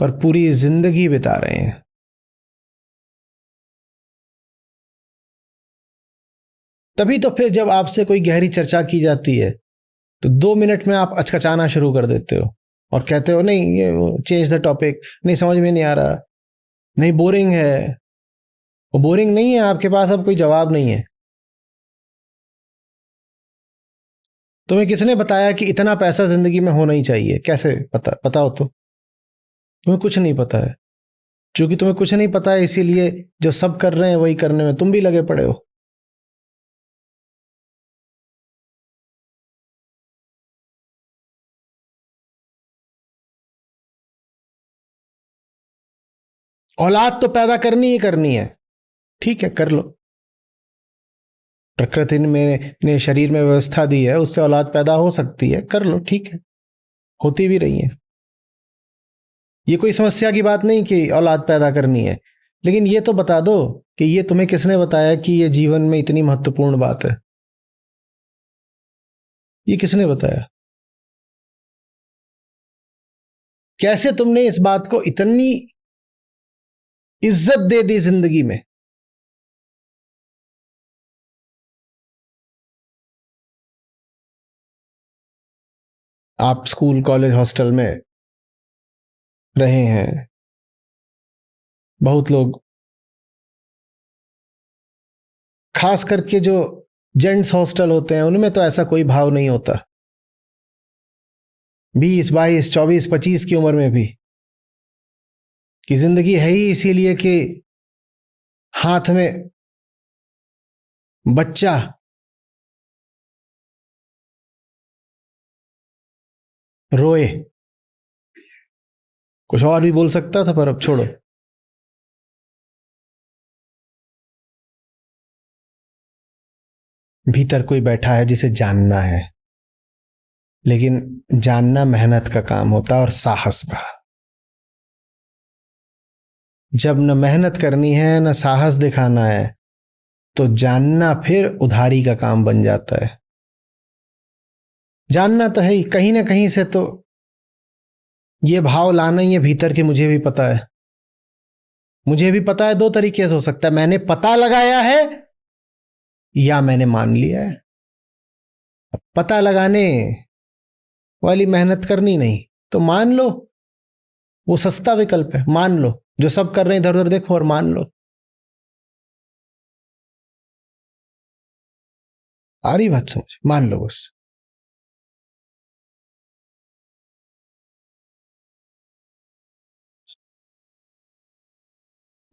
पर पूरी जिंदगी बिता रहे हैं। तभी तो फिर जब आपसे कोई गहरी चर्चा की जाती है तो 2 मिनट में आप अचकचाना शुरू कर देते हो और कहते हो नहीं, ये चेंज द टॉपिक, नहीं समझ में नहीं आ रहा, नहीं बोरिंग है। वो बोरिंग नहीं है, आपके पास अब कोई जवाब नहीं है। तुम्हें किसने बताया कि इतना पैसा जिंदगी में होना ही चाहिए? कैसे पता हो तो? तुम्हें कुछ नहीं पता है। क्योंकि तुम्हें कुछ नहीं पता है, इसीलिए जो सब कर रहे हैं वही करने में तुम भी लगे पड़े हो। औलाद तो पैदा करनी ही करनी है, ठीक है, कर लो। प्रकृति ने शरीर में व्यवस्था दी है, उससे औलाद पैदा हो सकती है, कर लो, ठीक है। होती भी रही है। ये कोई समस्या की बात नहीं कि औलाद पैदा करनी है, लेकिन ये तो बता दो कि ये तुम्हें किसने बताया कि ये जीवन में इतनी महत्वपूर्ण बात है? ये किसने बताया? कैसे तुमने इस बात को इतनी इज्जत दे दी जिंदगी में? आप स्कूल, कॉलेज, हॉस्टल में रहे हैं। बहुत लोग, खास करके जो जेंट्स हॉस्टल होते हैं, उनमें तो ऐसा कोई भाव नहीं होता। 20, 22, 24, 25 की उम्र में भी कि जिंदगी है ही इसीलिए कि हाथ में बच्चा रोए। कुछ और भी बोल सकता था पर अब छोड़ो। भीतर कोई बैठा है जिसे जानना है, लेकिन जानना मेहनत का काम होता है और साहस का। जब न मेहनत करनी है न साहस दिखाना है तो जानना फिर उधारी का काम बन जाता है। जानना तो है ही, कहीं ना कहीं से तो ये भाव लाना ही है भीतर के। मुझे भी पता है, मुझे भी पता है। दो तरीके से हो सकता है, मैंने पता लगाया है या मैंने मान लिया है। पता लगाने वाली मेहनत करनी नहीं, तो मान लो, वो सस्ता विकल्प है। मान लो, जो सब कर रहे हैं इधर उधर देखो और मान लो। आ रही बात समझ? मान लो बस।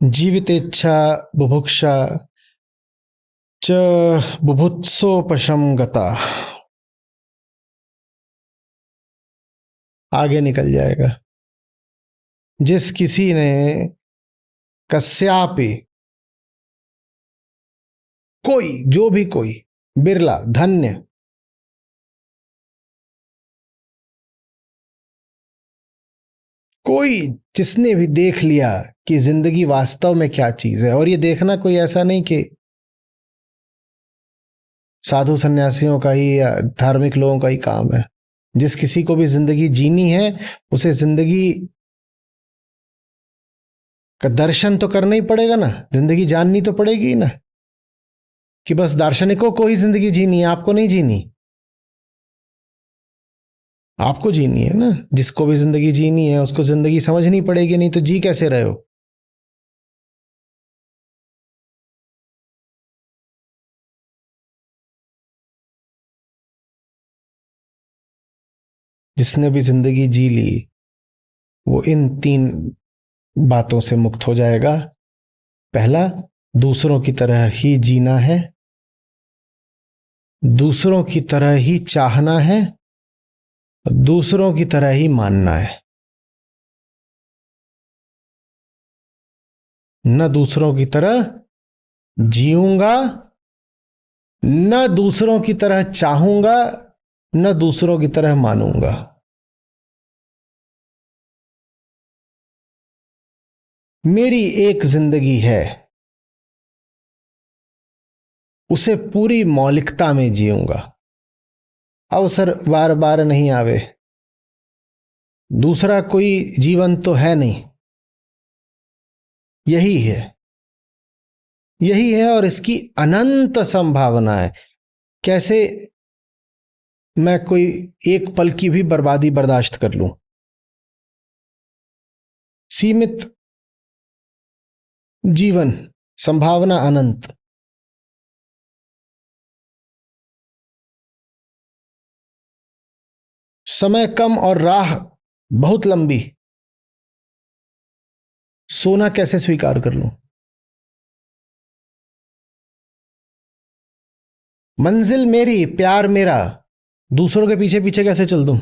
जीवितेच्छा बुभुक्षा च बुभुत्सोपशम गता। आगे निकल जाएगा। जिस किसी ने कस्यापि, कोई, जो भी कोई, बिरला, धन्य, कोई जिसने भी देख लिया कि जिंदगी वास्तव में क्या चीज है। और ये देखना कोई ऐसा नहीं कि साधु सन्यासियों का ही या धार्मिक लोगों का ही काम है। जिस किसी को भी जिंदगी जीनी है, उसे जिंदगी का दर्शन तो करना ही पड़ेगा ना, जिंदगी जाननी तो पड़ेगी ना। कि बस दार्शनिकों को ही जिंदगी जीनी है, आपको नहीं जीनी। आपको जीनी है ना। जिसको भी जिंदगी जीनी है उसको जिंदगी समझनी पड़ेगी, नहीं तो जी कैसे रहे हो। जिसने भी जिंदगी जी ली वो इन तीन बातों से मुक्त हो जाएगा। पहला, दूसरों की तरह ही जीना है, दूसरों की तरह ही चाहना है, दूसरों की तरह ही मानना है। न दूसरों की तरह जीऊंगा, न दूसरों की तरह चाहूंगा, न दूसरों की तरह मानूंगा। मेरी एक जिंदगी है, उसे पूरी मौलिकता में जीऊंगा। अवसर बार बार नहीं आवे, दूसरा कोई जीवन तो है नहीं, यही है, यही है। और इसकी अनंत संभावना है। कैसे मैं कोई एक पल की भी बर्बादी बर्दाश्त कर लूं? सीमित जीवन, संभावना अनंत। समय कम और राह बहुत लंबी। सोना कैसे स्वीकार कर लूं? मंजिल मेरी, प्यार मेरा, दूसरों के पीछे पीछे कैसे चल दूं?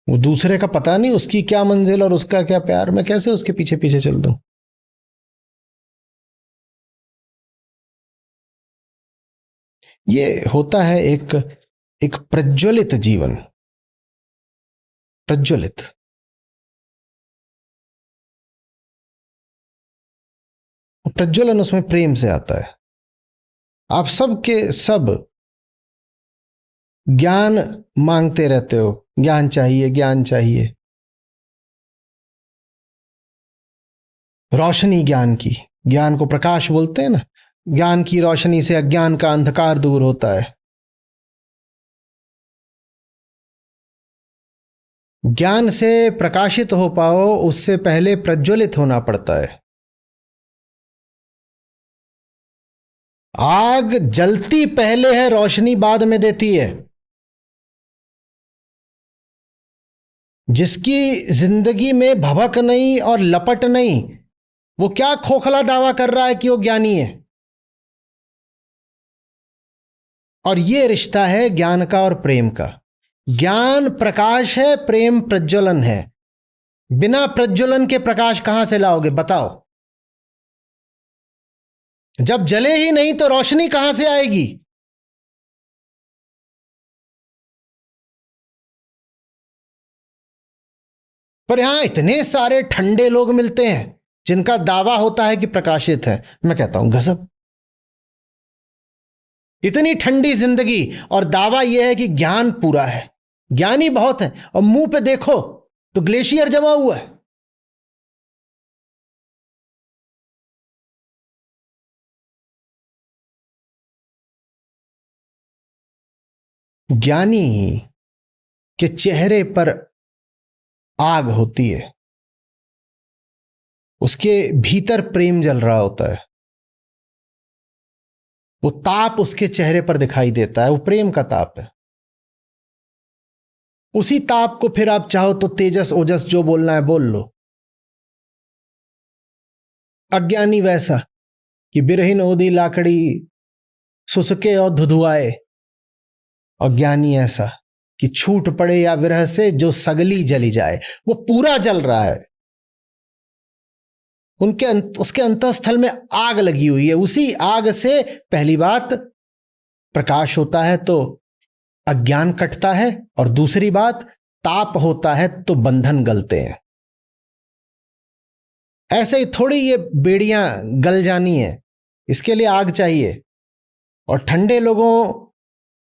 वो दूसरे का पता नहीं, उसकी क्या मंजिल और उसका क्या प्यार, मैं कैसे उसके पीछे पीछे चल दूं? ये होता है एक एक प्रज्वलित जीवन। प्रज्वलित, प्रज्वलन उसमें प्रेम से आता है। आप सब के सब ज्ञान मांगते रहते हो, ज्ञान चाहिए, ज्ञान चाहिए, रोशनी ज्ञान की। ज्ञान को प्रकाश बोलते हैं ना। ज्ञान की रोशनी से अज्ञान का अंधकार दूर होता है। ज्ञान से प्रकाशित हो पाओ उससे पहले प्रज्वलित होना पड़ता है। आग जलती पहले है, रोशनी बाद में देती है। जिसकी जिंदगी में भभक नहीं और लपट नहीं, वो क्या खोखला दावा कर रहा है कि वो ज्ञानी है। और ये रिश्ता है ज्ञान का और प्रेम का। ज्ञान प्रकाश है, प्रेम प्रज्वलन है। बिना प्रज्वलन के प्रकाश कहां से लाओगे बताओ? जब जले ही नहीं तो रोशनी कहां से आएगी? पर यहां इतने सारे ठंडे लोग मिलते हैं जिनका दावा होता है कि प्रकाशित है। मैं कहता हूं गजब। इतनी ठंडी जिंदगी और दावा यह है कि ज्ञान पूरा है, ज्ञानी बहुत है, और मुंह पे देखो तो ग्लेशियर जमा हुआ है। ज्ञानी के चेहरे पर आग होती है, उसके भीतर प्रेम जल रहा होता है, वो ताप उसके चेहरे पर दिखाई देता है, वो प्रेम का ताप है। उसी ताप को फिर आप चाहो तो तेजस ओजस जो बोलना है बोल लो। अज्ञानी वैसा कि बिरहिन ओदी लाकड़ी सुसके और धुधुआए, और ज्ञानी ऐसा कि छूट पड़े या विरह से जो सगली जली जाए। वो पूरा जल रहा है, उसके अंतःस्थल में आग लगी हुई है। उसी आग से पहली बात प्रकाश होता है तो अज्ञान कटता है, और दूसरी बात ताप होता है तो बंधन गलते हैं। ऐसे ही थोड़ी ये बेड़ियां गल जानी है, इसके लिए आग चाहिए। और ठंडे लोगों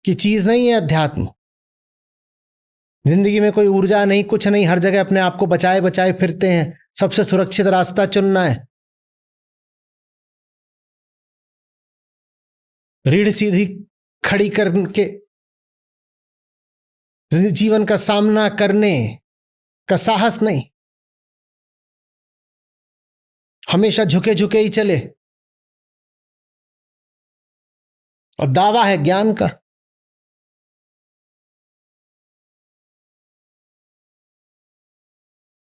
की चीज नहीं है अध्यात्म। जिंदगी में कोई ऊर्जा नहीं, कुछ नहीं, हर जगह अपने आप को बचाए बचाए फिरते हैं। सबसे सुरक्षित रास्ता चुनना है, रीढ़ सीधी खड़ी करके जीवन का सामना करने का साहस नहीं, हमेशा झुके झुके ही चले। और दावा है ज्ञान का।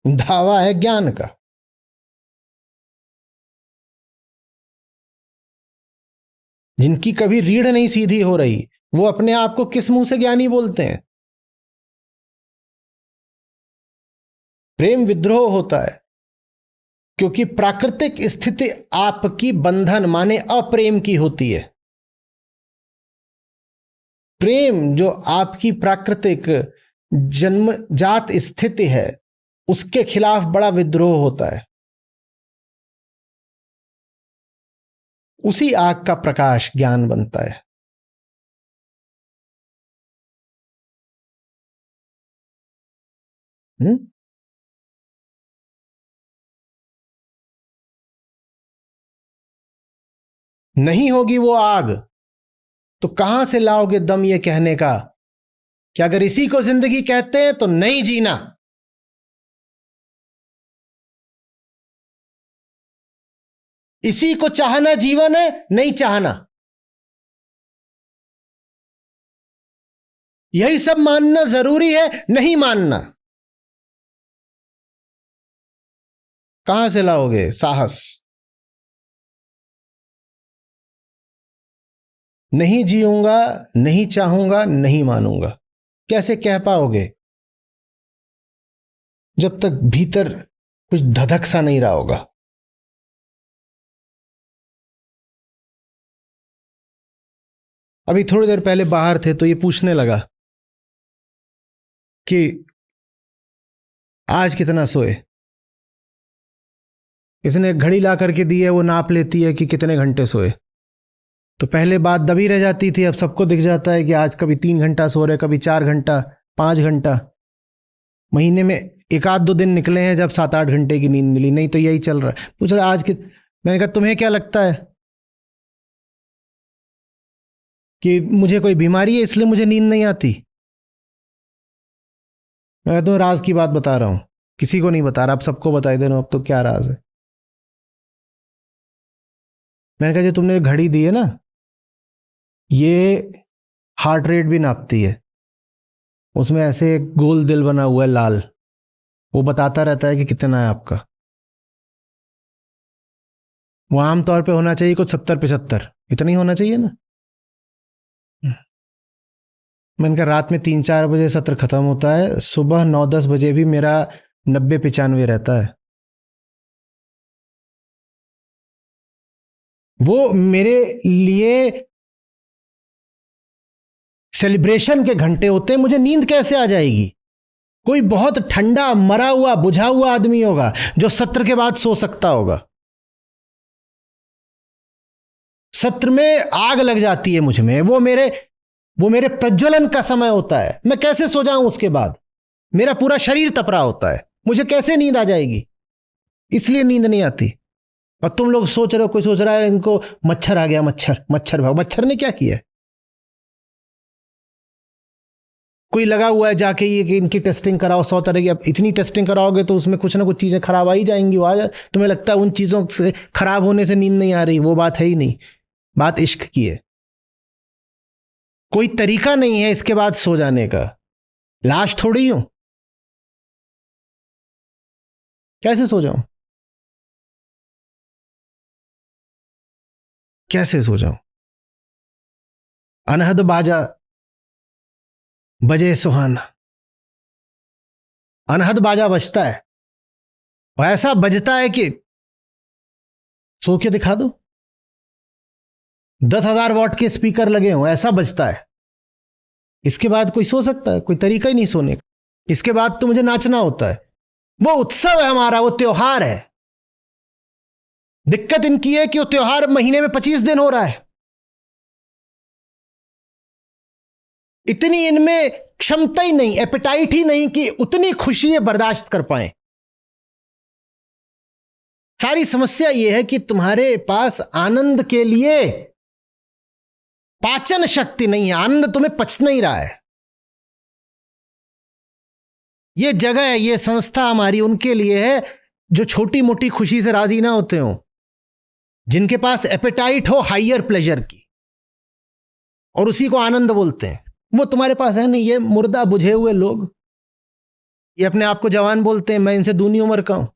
दावा है ज्ञान का। जिनकी कभी रीढ़ नहीं सीधी हो रही, वो अपने आप को किस मुंह से ज्ञानी बोलते हैं? प्रेम विद्रोह होता है, क्योंकि प्राकृतिक स्थिति आपकी बंधन माने अप्रेम की होती है। प्रेम जो आपकी प्राकृतिक जन्मजात स्थिति है, उसके खिलाफ बड़ा विद्रोह होता है। उसी आग का प्रकाश ज्ञान बनता है। नहीं होगी वो आग तो कहां से लाओगे दम ये कहने का कि अगर इसी को जिंदगी कहते हैं तो नहीं जीना। इसी को चाहना जीवन है, नहीं चाहना। यही सब मानना जरूरी है, नहीं मानना। कहां से लाओगे साहस? नहीं जीऊंगा, नहीं चाहूंगा, नहीं मानूंगा, कैसे कह पाओगे जब तक भीतर कुछ धधक सा नहीं रहा होगा। अभी थोड़ी देर पहले बाहर थे तो ये पूछने लगा कि आज कितना सोए। इसने घड़ी ला करके दी है, वो नाप लेती है कि कितने घंटे सोए। तो पहले बात दबी रह जाती थी, अब सबको दिख जाता है कि आज कभी 3 घंटा सो रहे, कभी 4 घंटा, 5 घंटा। महीने में 1-2 दिन निकले हैं जब 7-8 घंटे की नींद मिली, नहीं तो यही चल रहा है। पूछ रहा आज कि, मैंने कहा तुम्हें क्या लगता है कि मुझे कोई बीमारी है इसलिए मुझे नींद नहीं आती? मैं तुम्हें राज की बात बता रहा हूं, किसी को नहीं बता रहा, अब सबको बताई दे रहा हूं। अब तो क्या राज है? मैंने कहा जो तुमने घड़ी दी है ना, ये हार्ट रेट भी नापती है। उसमें ऐसे एक गोल दिल बना हुआ है लाल, वो बताता रहता है कि कितना है आपका। वो आमतौर पे होना चाहिए कुछ 70-75, इतना ही होना चाहिए ना। मैंने कहा रात में 3-4 बजे सत्र खत्म होता है, सुबह 9-10 बजे भी मेरा 90-95 रहता है। वो मेरे लिए सेलिब्रेशन के घंटे होते हैं। मुझे नींद कैसे आ जाएगी? कोई बहुत ठंडा मरा हुआ बुझा हुआ आदमी होगा जो सत्र के बाद सो सकता होगा। सत्र में आग लग जाती है मुझ में, वो मेरे प्रज्वलन का समय होता है। मैं कैसे सो जाऊं उसके बाद? मेरा पूरा शरीर तप रहा होता है, मुझे कैसे नींद आ जाएगी? इसलिए नींद नहीं आती। और तुम लोग सोच रहे हो, कोई सोच रहा है इनको मच्छर आ गया, मच्छर भाग। मच्छर ने क्या किया? कोई लगा हुआ है जाके ये कि इनकी टेस्टिंग कराओ 100 तरह की। अब इतनी टेस्टिंग कराओगे तो उसमें कुछ ना कुछ चीजें खराब आ ही जाएंगी। तुम्हें लगता है उन चीजों से खराब होने से नींद नहीं आ रही? वो बात है ही नहीं, बात इश्क की है। कोई तरीका नहीं है इसके बाद सो जाने का। लाश थोड़ी हूं, कैसे सो जाऊं? कैसे सो जाऊं? अनहद बाजा बजे सुहाना। अनहद बाजा बजता है और ऐसा बजता है कि सो के दिखा दो। 10,000 वॉट के स्पीकर लगे हों, ऐसा बजता है। इसके बाद कोई सो सकता है? कोई तरीका ही नहीं सोने का। इसके बाद तो मुझे नाचना होता है। वो उत्सव है हमारा, वो त्योहार है। दिक्कत इनकी है कि वो त्योहार महीने में 25 दिन हो रहा है। इतनी इनमें क्षमता ही नहीं, एपेटाइट ही नहीं कि उतनी खुशी बर्दाश्त कर पाए। सारी समस्या यह है कि तुम्हारे पास आनंद के लिए पाचन शक्ति नहीं है। आनंद तुम्हें पच नहीं रहा है। यह जगह है, यह संस्था हमारी उनके लिए है जो छोटी मोटी खुशी से राजी ना होते हो, जिनके पास एपेटाइट हो हाइयर प्लेजर की, और उसी को आनंद बोलते हैं। वो तुम्हारे पास है नहीं। ये मुर्दा बुझे हुए लोग, ये अपने आप को जवान बोलते हैं। मैं इनसे दूनी उम्र का हूं।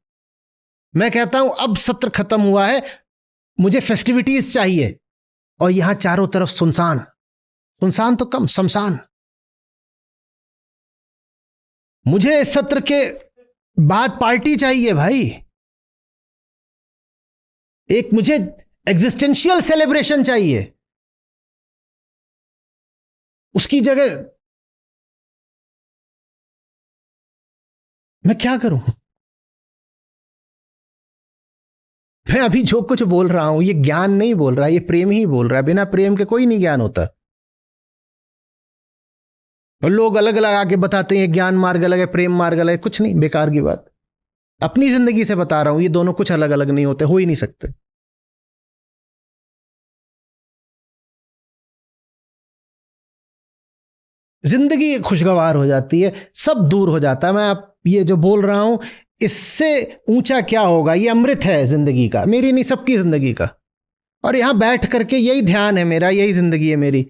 मैं कहता हूं अब सत्र खत्म हुआ है, मुझे फेस्टिविटीज चाहिए। और यहां चारों तरफ सुनसान, सुनसान तो कम, शमशान। मुझे इस सत्र के बाद पार्टी चाहिए भाई। एक मुझे एग्जिस्टेंशियल सेलिब्रेशन चाहिए। उसकी जगह मैं क्या करूं? मैं अभी जो कुछ बोल रहा हूं ये ज्ञान नहीं बोल रहा, ये प्रेम ही बोल रहा है। बिना प्रेम के कोई नहीं ज्ञान होता। और लोग अलग अलग आके बताते हैं ज्ञान मार्ग अलग है, प्रेम मार्ग अलग है। कुछ नहीं, बेकार की बात। अपनी जिंदगी से बता रहा हूं, ये दोनों कुछ अलग अलग नहीं होते, हो ही नहीं सकते। जिंदगी खुशगवार हो जाती है, सब दूर हो जाता है। मैं आप ये जो बोल रहा हूं इससे ऊंचा क्या होगा? ये अमृत है जिंदगी का, मेरी नहीं, सबकी जिंदगी का। और यहां बैठ करके यही ध्यान है मेरा, यही जिंदगी है मेरी।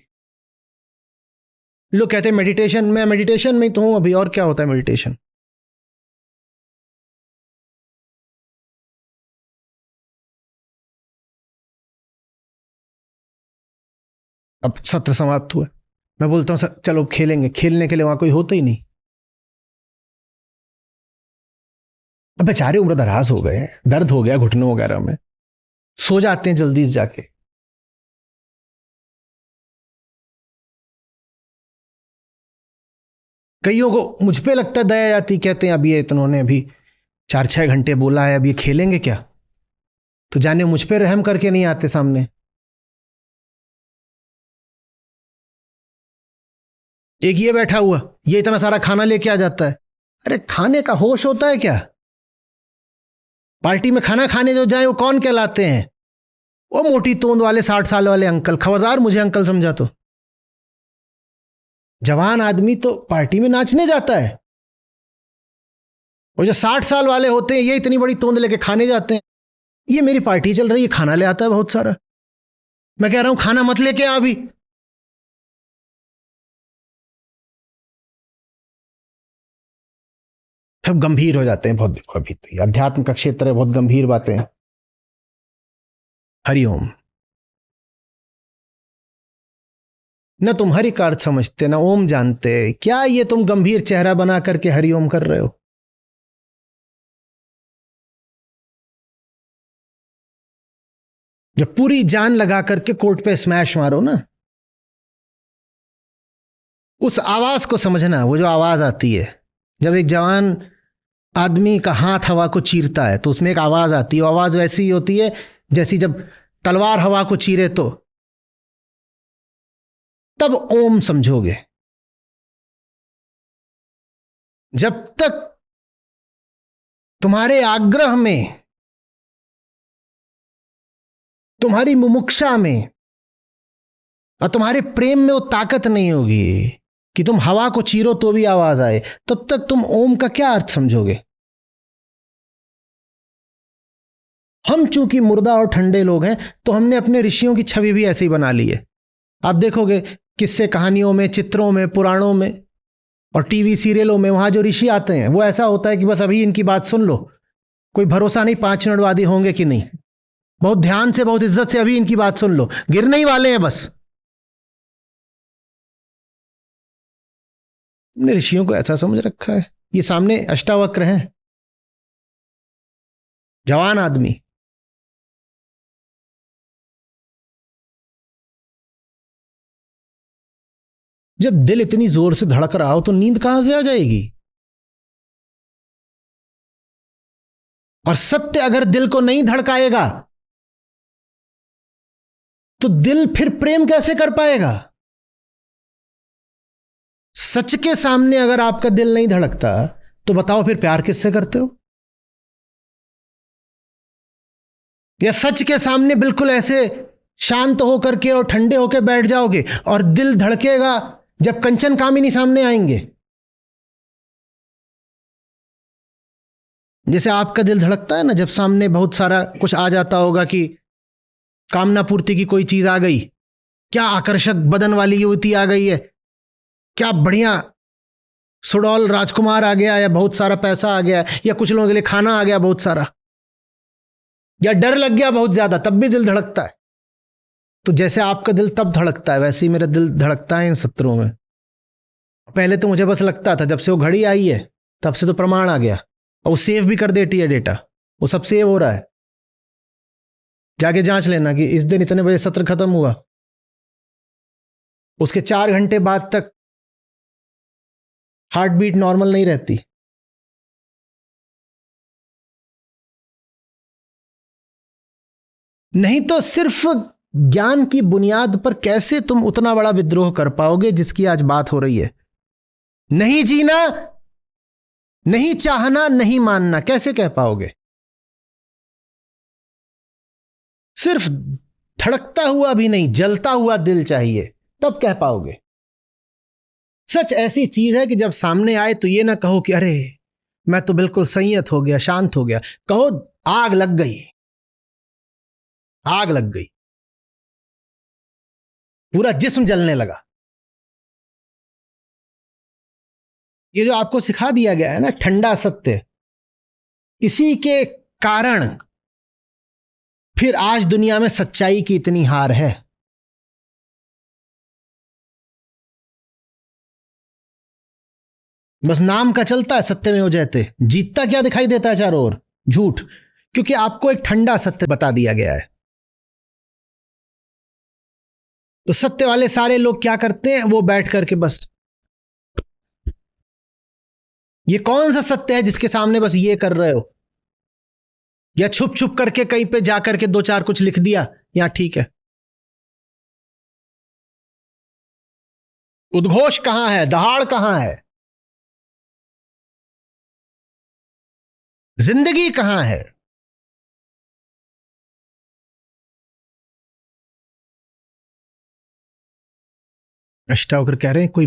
लोग कहते हैं मेडिटेशन, मैं मेडिटेशन में ही तो हूं अभी। और क्या होता है मेडिटेशन? अब सत्र समाप्त हुआ, मैं बोलता हूं चलो खेलेंगे। खेलने के लिए वहां कोई होता ही नहीं। अब बेचारे उम्र दराज हो गए, दर्द हो गया घुटनों वगैरह में, सो जाते हैं जल्दी से जाके। कईयों को मुझ पे लगता है दया जाती, कहते हैं अब ये इन्होंने अभी 4-6 घंटे बोला है, अब ये खेलेंगे क्या? तो जाने मुझ पे रहम करके नहीं आते सामने। एक ये बैठा हुआ, ये इतना सारा खाना लेके आ जाता है। अरे खाने का होश होता है क्या? पार्टी में खाना खाने जो जाए वो कौन कहलाते हैं? वो मोटी तोंद वाले 60 साल वाले अंकल। खबरदार मुझे अंकल समझा तो। जवान आदमी तो पार्टी में नाचने जाता है, और जो 60 साल वाले होते हैं ये इतनी बड़ी तोंद लेके खाने जाते हैं। ये मेरी पार्टी चल रही है, खाना ले आता है बहुत सारा। मैं कह रहा हूं खाना मत लेके आ अभी। सब गंभीर हो जाते हैं बहुत। देखो अभी तो अध्यात्म का क्षेत्र है, बहुत गंभीर बातें हैं। हरिओम। न तुम हरि का अर्थ समझते, न ओम जानते। क्या ये तुम गंभीर चेहरा बना करके हरिओम कर रहे हो? जब पूरी जान लगा करके कोर्ट पे स्मैश मारो ना, उस आवाज को समझना। वो जो आवाज आती है जब एक जवान आदमी का हाथ हवा को चीरता है तो उसमें एक आवाज आती है। आवाज वैसी ही होती है जैसी जब तलवार हवा को चीरे तो तब ओम समझोगे। जब तक तुम्हारे आग्रह में, तुम्हारी मुमुक्षा में और तुम्हारे प्रेम में वो ताकत नहीं होगी कि तुम हवा को चीरो तो भी आवाज आए, तब तक तुम ओम का क्या अर्थ समझोगे। हम चूंकि मुर्दा और ठंडे लोग हैं तो हमने अपने ऋषियों की छवि भी ऐसी बना ली है। आप देखोगे किस्से कहानियों में, चित्रों में, पुराणों में और टीवी सीरियलों में, वहां जो ऋषि आते हैं वो ऐसा होता है कि बस अभी इनकी बात सुन लो, कोई भरोसा नहीं 5 मिनट बाद ही होंगे कि नहीं, बहुत ध्यान से, बहुत इज्जत से अभी इनकी बात सुन लो, गिरने ही वाले हैं बस। तुमने ऋषियों को ऐसा समझ रखा है। ये सामने अष्टावक्र हैं, जवान आदमी, जब दिल इतनी जोर से धड़क रहा हो तो नींद कहां से आ जाएगी। और सत्य अगर दिल को नहीं धड़काएगा तो दिल फिर प्रेम कैसे कर पाएगा। सच के सामने अगर आपका दिल नहीं धड़कता तो बताओ फिर प्यार किससे करते हो। या सच के सामने बिल्कुल ऐसे शांत होकर के और ठंडे होकर बैठ जाओगे और दिल धड़केगा जब कंचन कामिनी सामने आएंगे। जैसे आपका दिल धड़कता है ना जब सामने बहुत सारा कुछ आ जाता होगा कि कामना पूर्ति की कोई चीज आ गई, क्या आकर्षक बदन वाली युवती आ गई है, क्या बढ़िया सुडौल राजकुमार आ गया, या बहुत सारा पैसा आ गया, या कुछ लोगों के लिए खाना आ गया बहुत सारा, या डर लग गया बहुत ज्यादा, तब भी दिल धड़कता है। तो जैसे आपका दिल तब धड़कता है वैसे ही मेरा दिल धड़कता है इन सत्रों में। पहले तो मुझे बस लगता था, जब से वो घड़ी आई है तब से तो प्रमाण आ गया, और वो सेव भी कर देती है डेटा, वो सब सेव हो रहा है। जाके जांच लेना कि इस दिन इतने बजे सत्र खत्म हुआ, उसके 4 घंटे बाद तक हार्ट बीट नॉर्मल नहीं रहती। नहीं तो सिर्फ ज्ञान की बुनियाद पर कैसे तुम उतना बड़ा विद्रोह कर पाओगे जिसकी आज बात हो रही है। नहीं जीना, नहीं चाहना, नहीं मानना, कैसे कह पाओगे। सिर्फ धड़कता हुआ भी नहीं, जलता हुआ दिल चाहिए, तब कह पाओगे। सच ऐसी चीज है कि जब सामने आए तो ये ना कहो कि अरे मैं तो बिल्कुल संयत हो गया, शांत हो गया। कहो आग लग गई, आग लग गई, पूरा जिस्म जलने लगा। ये जो आपको सिखा दिया गया है ना ठंडा सत्य, इसी के कारण फिर आज दुनिया में सच्चाई की इतनी हार है। बस नाम का चलता है सत्य में हो जाते, जीतता क्या दिखाई देता है चारों ओर, झूठ, क्योंकि आपको एक ठंडा सत्य बता दिया गया है। तो सत्य वाले सारे लोग क्या करते हैं, वो बैठ करके बस ये कौन सा सत्य है जिसके सामने बस ये कर रहे हो, या छुप छुप करके कहीं पे जाकर के 2-4 कुछ लिख दिया, यहां ठीक है। उद्घोष कहां है, दहाड़ कहां है, जिंदगी कहां है। अष्टावक्र कह रहे हैं कोई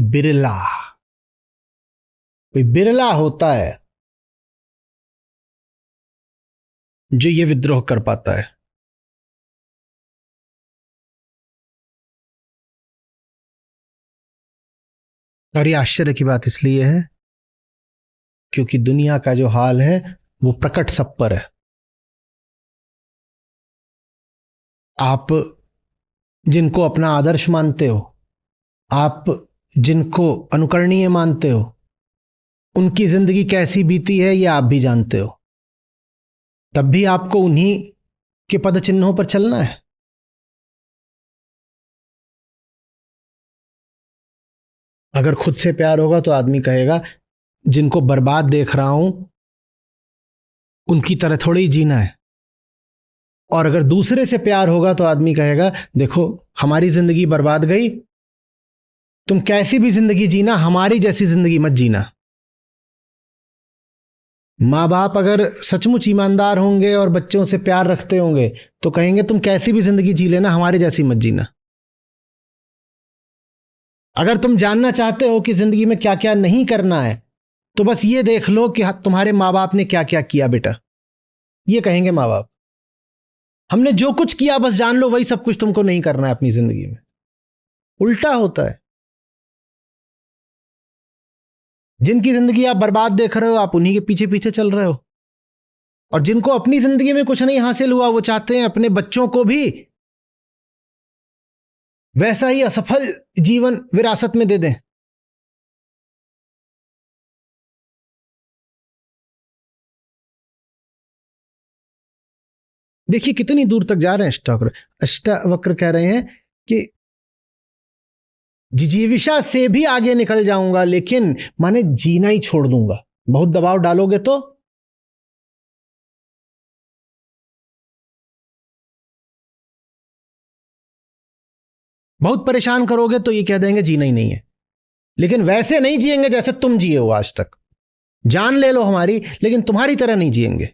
बिरला होता है जो ये विद्रोह कर पाता है। और ये आश्चर्य की बात इसलिए है क्योंकि दुनिया का जो हाल है वो प्रकट सब पर है। आप जिनको अपना आदर्श मानते हो, आप जिनको अनुकरणीय मानते हो, उनकी जिंदगी कैसी बीती है ये आप भी जानते हो। तब भी आपको उन्हीं के पद चिन्हों पर चलना है। अगर खुद से प्यार होगा तो आदमी कहेगा जिनको बर्बाद देख रहा हूं उनकी तरह थोड़ी ही जीना है। और अगर दूसरे से प्यार होगा तो आदमी कहेगा देखो हमारी जिंदगी बर्बाद गई, तुम कैसी भी जिंदगी जीना, हमारी जैसी जिंदगी मत जीना। माँ बाप अगर सचमुच ईमानदार होंगे और बच्चों से प्यार रखते होंगे तो कहेंगे तुम कैसी भी जिंदगी जी लेना, हमारी जैसी मत जीना। अगर तुम जानना चाहते हो कि जिंदगी में क्या क्या नहीं करना है तो बस ये देख लो कि तुम्हारे माँ बाप ने क्या क्या किया बेटा, ये कहेंगे माँ बाप। हमने जो कुछ किया बस जान लो वही सब कुछ तुमको नहीं करना है अपनी जिंदगी में। उल्टा होता है। जिनकी जिंदगी आप बर्बाद देख रहे हो आप उन्हीं के पीछे पीछे चल रहे हो, और जिनको अपनी जिंदगी में कुछ नहीं हासिल हुआ वो चाहते हैं अपने बच्चों को भी वैसा ही असफल जीवन विरासत में दे दें। देखिए कितनी दूर तक जा रहे हैं अष्टावक्र। अष्टावक्र कह रहे हैं कि जिजीविषा से भी आगे निकल जाऊंगा लेकिन माने जीना ही छोड़ दूंगा। बहुत दबाव डालोगे तो बहुत परेशान करोगे तो ये कह देंगे जीना ही नहीं है। लेकिन वैसे नहीं जिएंगे जैसे तुम जिए हो आज तक। जान ले लो हमारी, लेकिन तुम्हारी तरह नहीं जिएंगे।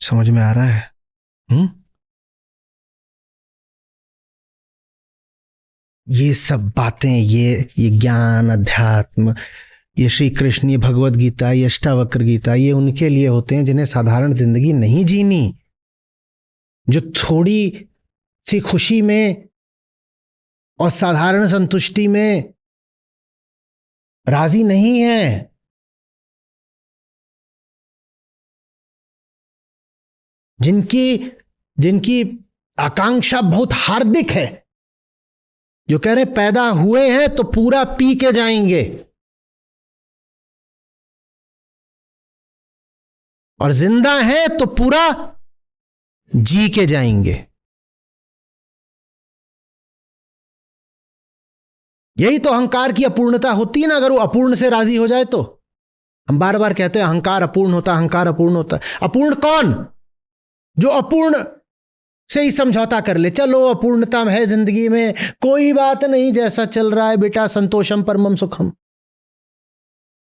समझ में आ रहा है? ये सब बातें, ये ज्ञान, अध्यात्म, ये श्री कृष्ण, ये भगवत गीता, ये अष्टावक्र गीता, ये उनके लिए होते हैं जिन्हें साधारण जिंदगी नहीं जीनी, जो थोड़ी सी खुशी में और साधारण संतुष्टि में राजी नहीं है। जिनकी जिनकी आकांक्षा बहुत हार्दिक है, जो कह रहे पैदा हुए हैं तो पूरा पी के जाएंगे और जिंदा है तो पूरा जी के जाएंगे। यही तो अहंकार की अपूर्णता होती है ना। अगर वो अपूर्ण से राजी हो जाए तो हम बार बार कहते हैं अहंकार अपूर्ण होता, अहंकार अपूर्ण होता। अपूर्ण कौन? जो अपूर्ण से ही समझौता कर ले, चलो अपूर्णता है जिंदगी में, कोई बात नहीं, जैसा चल रहा है बेटा, संतोषम परमम सुखम।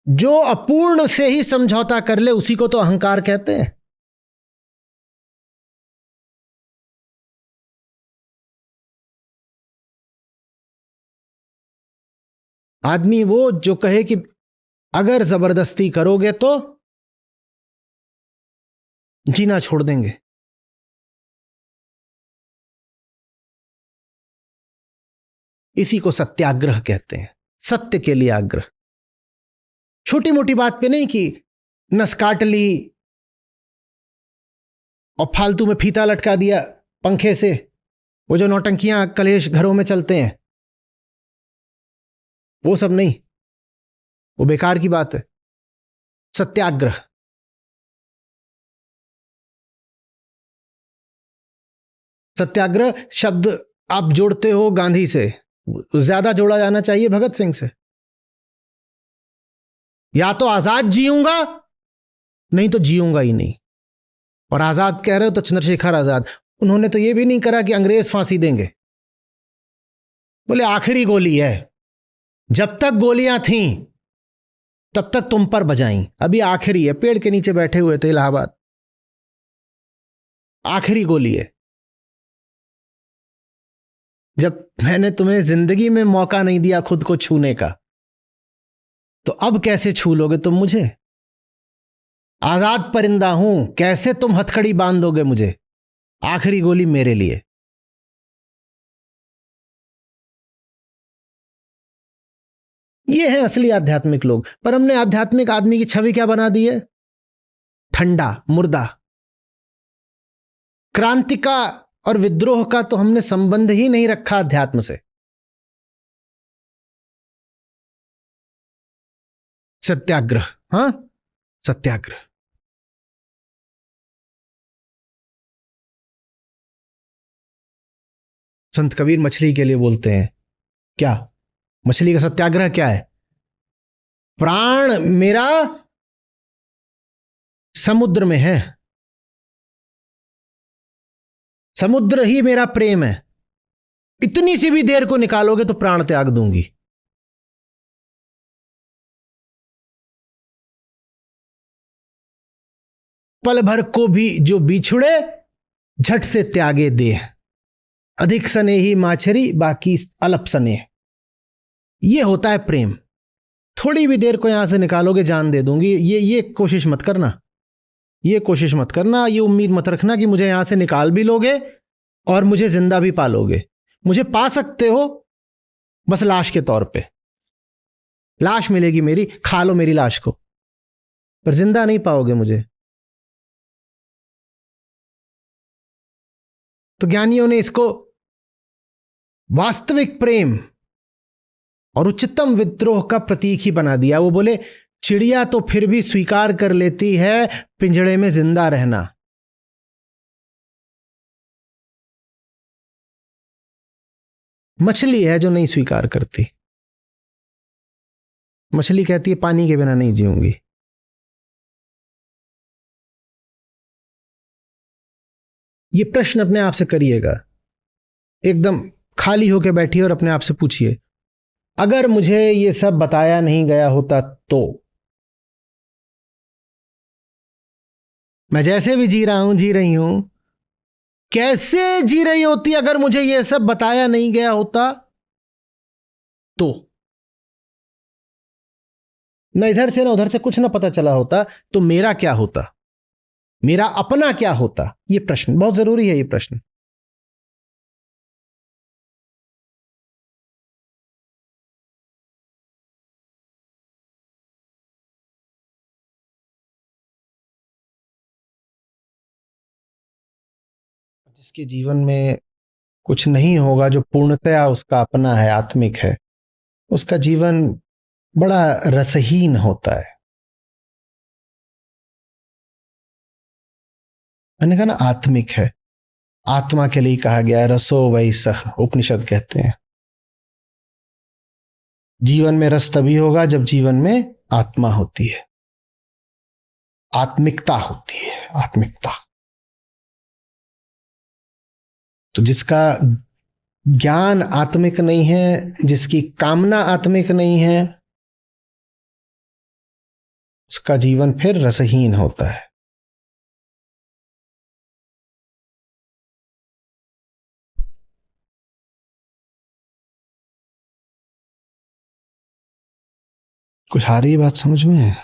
जो अपूर्ण से ही समझौता कर ले उसी को तो अहंकार कहते हैं। आदमी वो जो कहे कि अगर जबरदस्ती करोगे तो जीना छोड़ देंगे। इसी को सत्याग्रह कहते हैं, सत्य के लिए आग्रह। छोटी मोटी बात पे नहीं कि नस काट ली और फालतू में फीता लटका दिया पंखे से, वो जो नौटंकियां कलेश घरों में चलते हैं, वो सब नहीं, वो बेकार की बात है। सत्याग्रह। सत्याग्रह शब्द आप जोड़ते हो गांधी से, ज्यादा जोड़ा जाना चाहिए भगत सिंह से। या तो आजाद जीऊंगा नहीं तो जीऊंगा ही नहीं। और आजाद कह रहे हो तो चंद्रशेखर आजाद, उन्होंने तो यह भी नहीं करा कि अंग्रेज फांसी देंगे, बोले आखिरी गोली है, जब तक गोलियां थीं तब तक तुम पर बजाई, अभी आखिरी है। पेड़ के नीचे बैठे हुए थे इलाहाबाद, आखिरी गोली है। जब मैंने तुम्हें जिंदगी में मौका नहीं दिया खुद को छूने का, तो अब कैसे छू लोगे तुम मुझे? आजाद परिंदा हूं, कैसे तुम हथकड़ी बांध दोगे मुझे? आखिरी गोली मेरे लिए। ये है असली आध्यात्मिक लोग। पर हमने आध्यात्मिक आदमी की छवि क्या बना दी है? ठंडा, मुर्दा। क्रांति का और विद्रोह का तो हमने संबंध ही नहीं रखा अध्यात्म से। सत्याग्रह, हां, सत्याग्रह। संत कबीर मछली के लिए बोलते हैं क्या? मछली का सत्याग्रह क्या है? प्राण मेरा समुद्र में है, समुद्र ही मेरा प्रेम है। इतनी सी भी देर को निकालोगे तो प्राण त्याग दूंगी। पल भर को भी जो बिछुड़े झट से त्यागे दे, अधिक सने ही माछरी बाकी अल्प सने। ये होता है प्रेम। थोड़ी भी देर को यहां से निकालोगे जान दे दूंगी। ये कोशिश मत करना, ये कोशिश मत करना, ये उम्मीद मत रखना कि मुझे यहां से निकाल भी लोगे और मुझे जिंदा भी पालोगे। मुझे पा सकते हो बस लाश के तौर पे, लाश मिलेगी मेरी, खा लो मेरी लाश को, पर जिंदा नहीं पाओगे मुझे। तो ज्ञानियों ने इसको वास्तविक प्रेम और उच्चतम विद्रोह का प्रतीक ही बना दिया। वो बोले चिड़िया तो फिर भी स्वीकार कर लेती है पिंजड़े में जिंदा रहना, मछली है जो नहीं स्वीकार करती। मछली कहती है पानी के बिना नहीं जीऊंगी। ये प्रश्न अपने आप से करिएगा, एकदम खाली होकर बैठिए और अपने आप से पूछिए, अगर मुझे ये सब बताया नहीं गया होता तो मैं जैसे भी जी रहा हूं, जी रही हूं, कैसे जी रही होती अगर मुझे ये सब बताया नहीं गया होता तो? न इधर से न उधर से कुछ ना पता चला होता तो मेरा क्या होता, मेरा अपना क्या होता? ये प्रश्न बहुत जरूरी है। ये प्रश्न जिसके जीवन में कुछ नहीं होगा, जो पूर्णतया उसका अपना है, आत्मिक है, उसका जीवन बड़ा रसहीन होता है। मैंने कहा ना आत्मिक है, आत्मा के लिए कहा गया है रसो वही सह, उपनिषद कहते हैं। जीवन में रस तभी होगा जब जीवन में आत्मा होती है, आत्मिकता होती है, आत्मिकता। तो जिसका ज्ञान आत्मिक नहीं है, जिसकी कामना आत्मिक नहीं है, उसका जीवन फिर रसहीन होता है। कुछ आ रही है बात समझ में?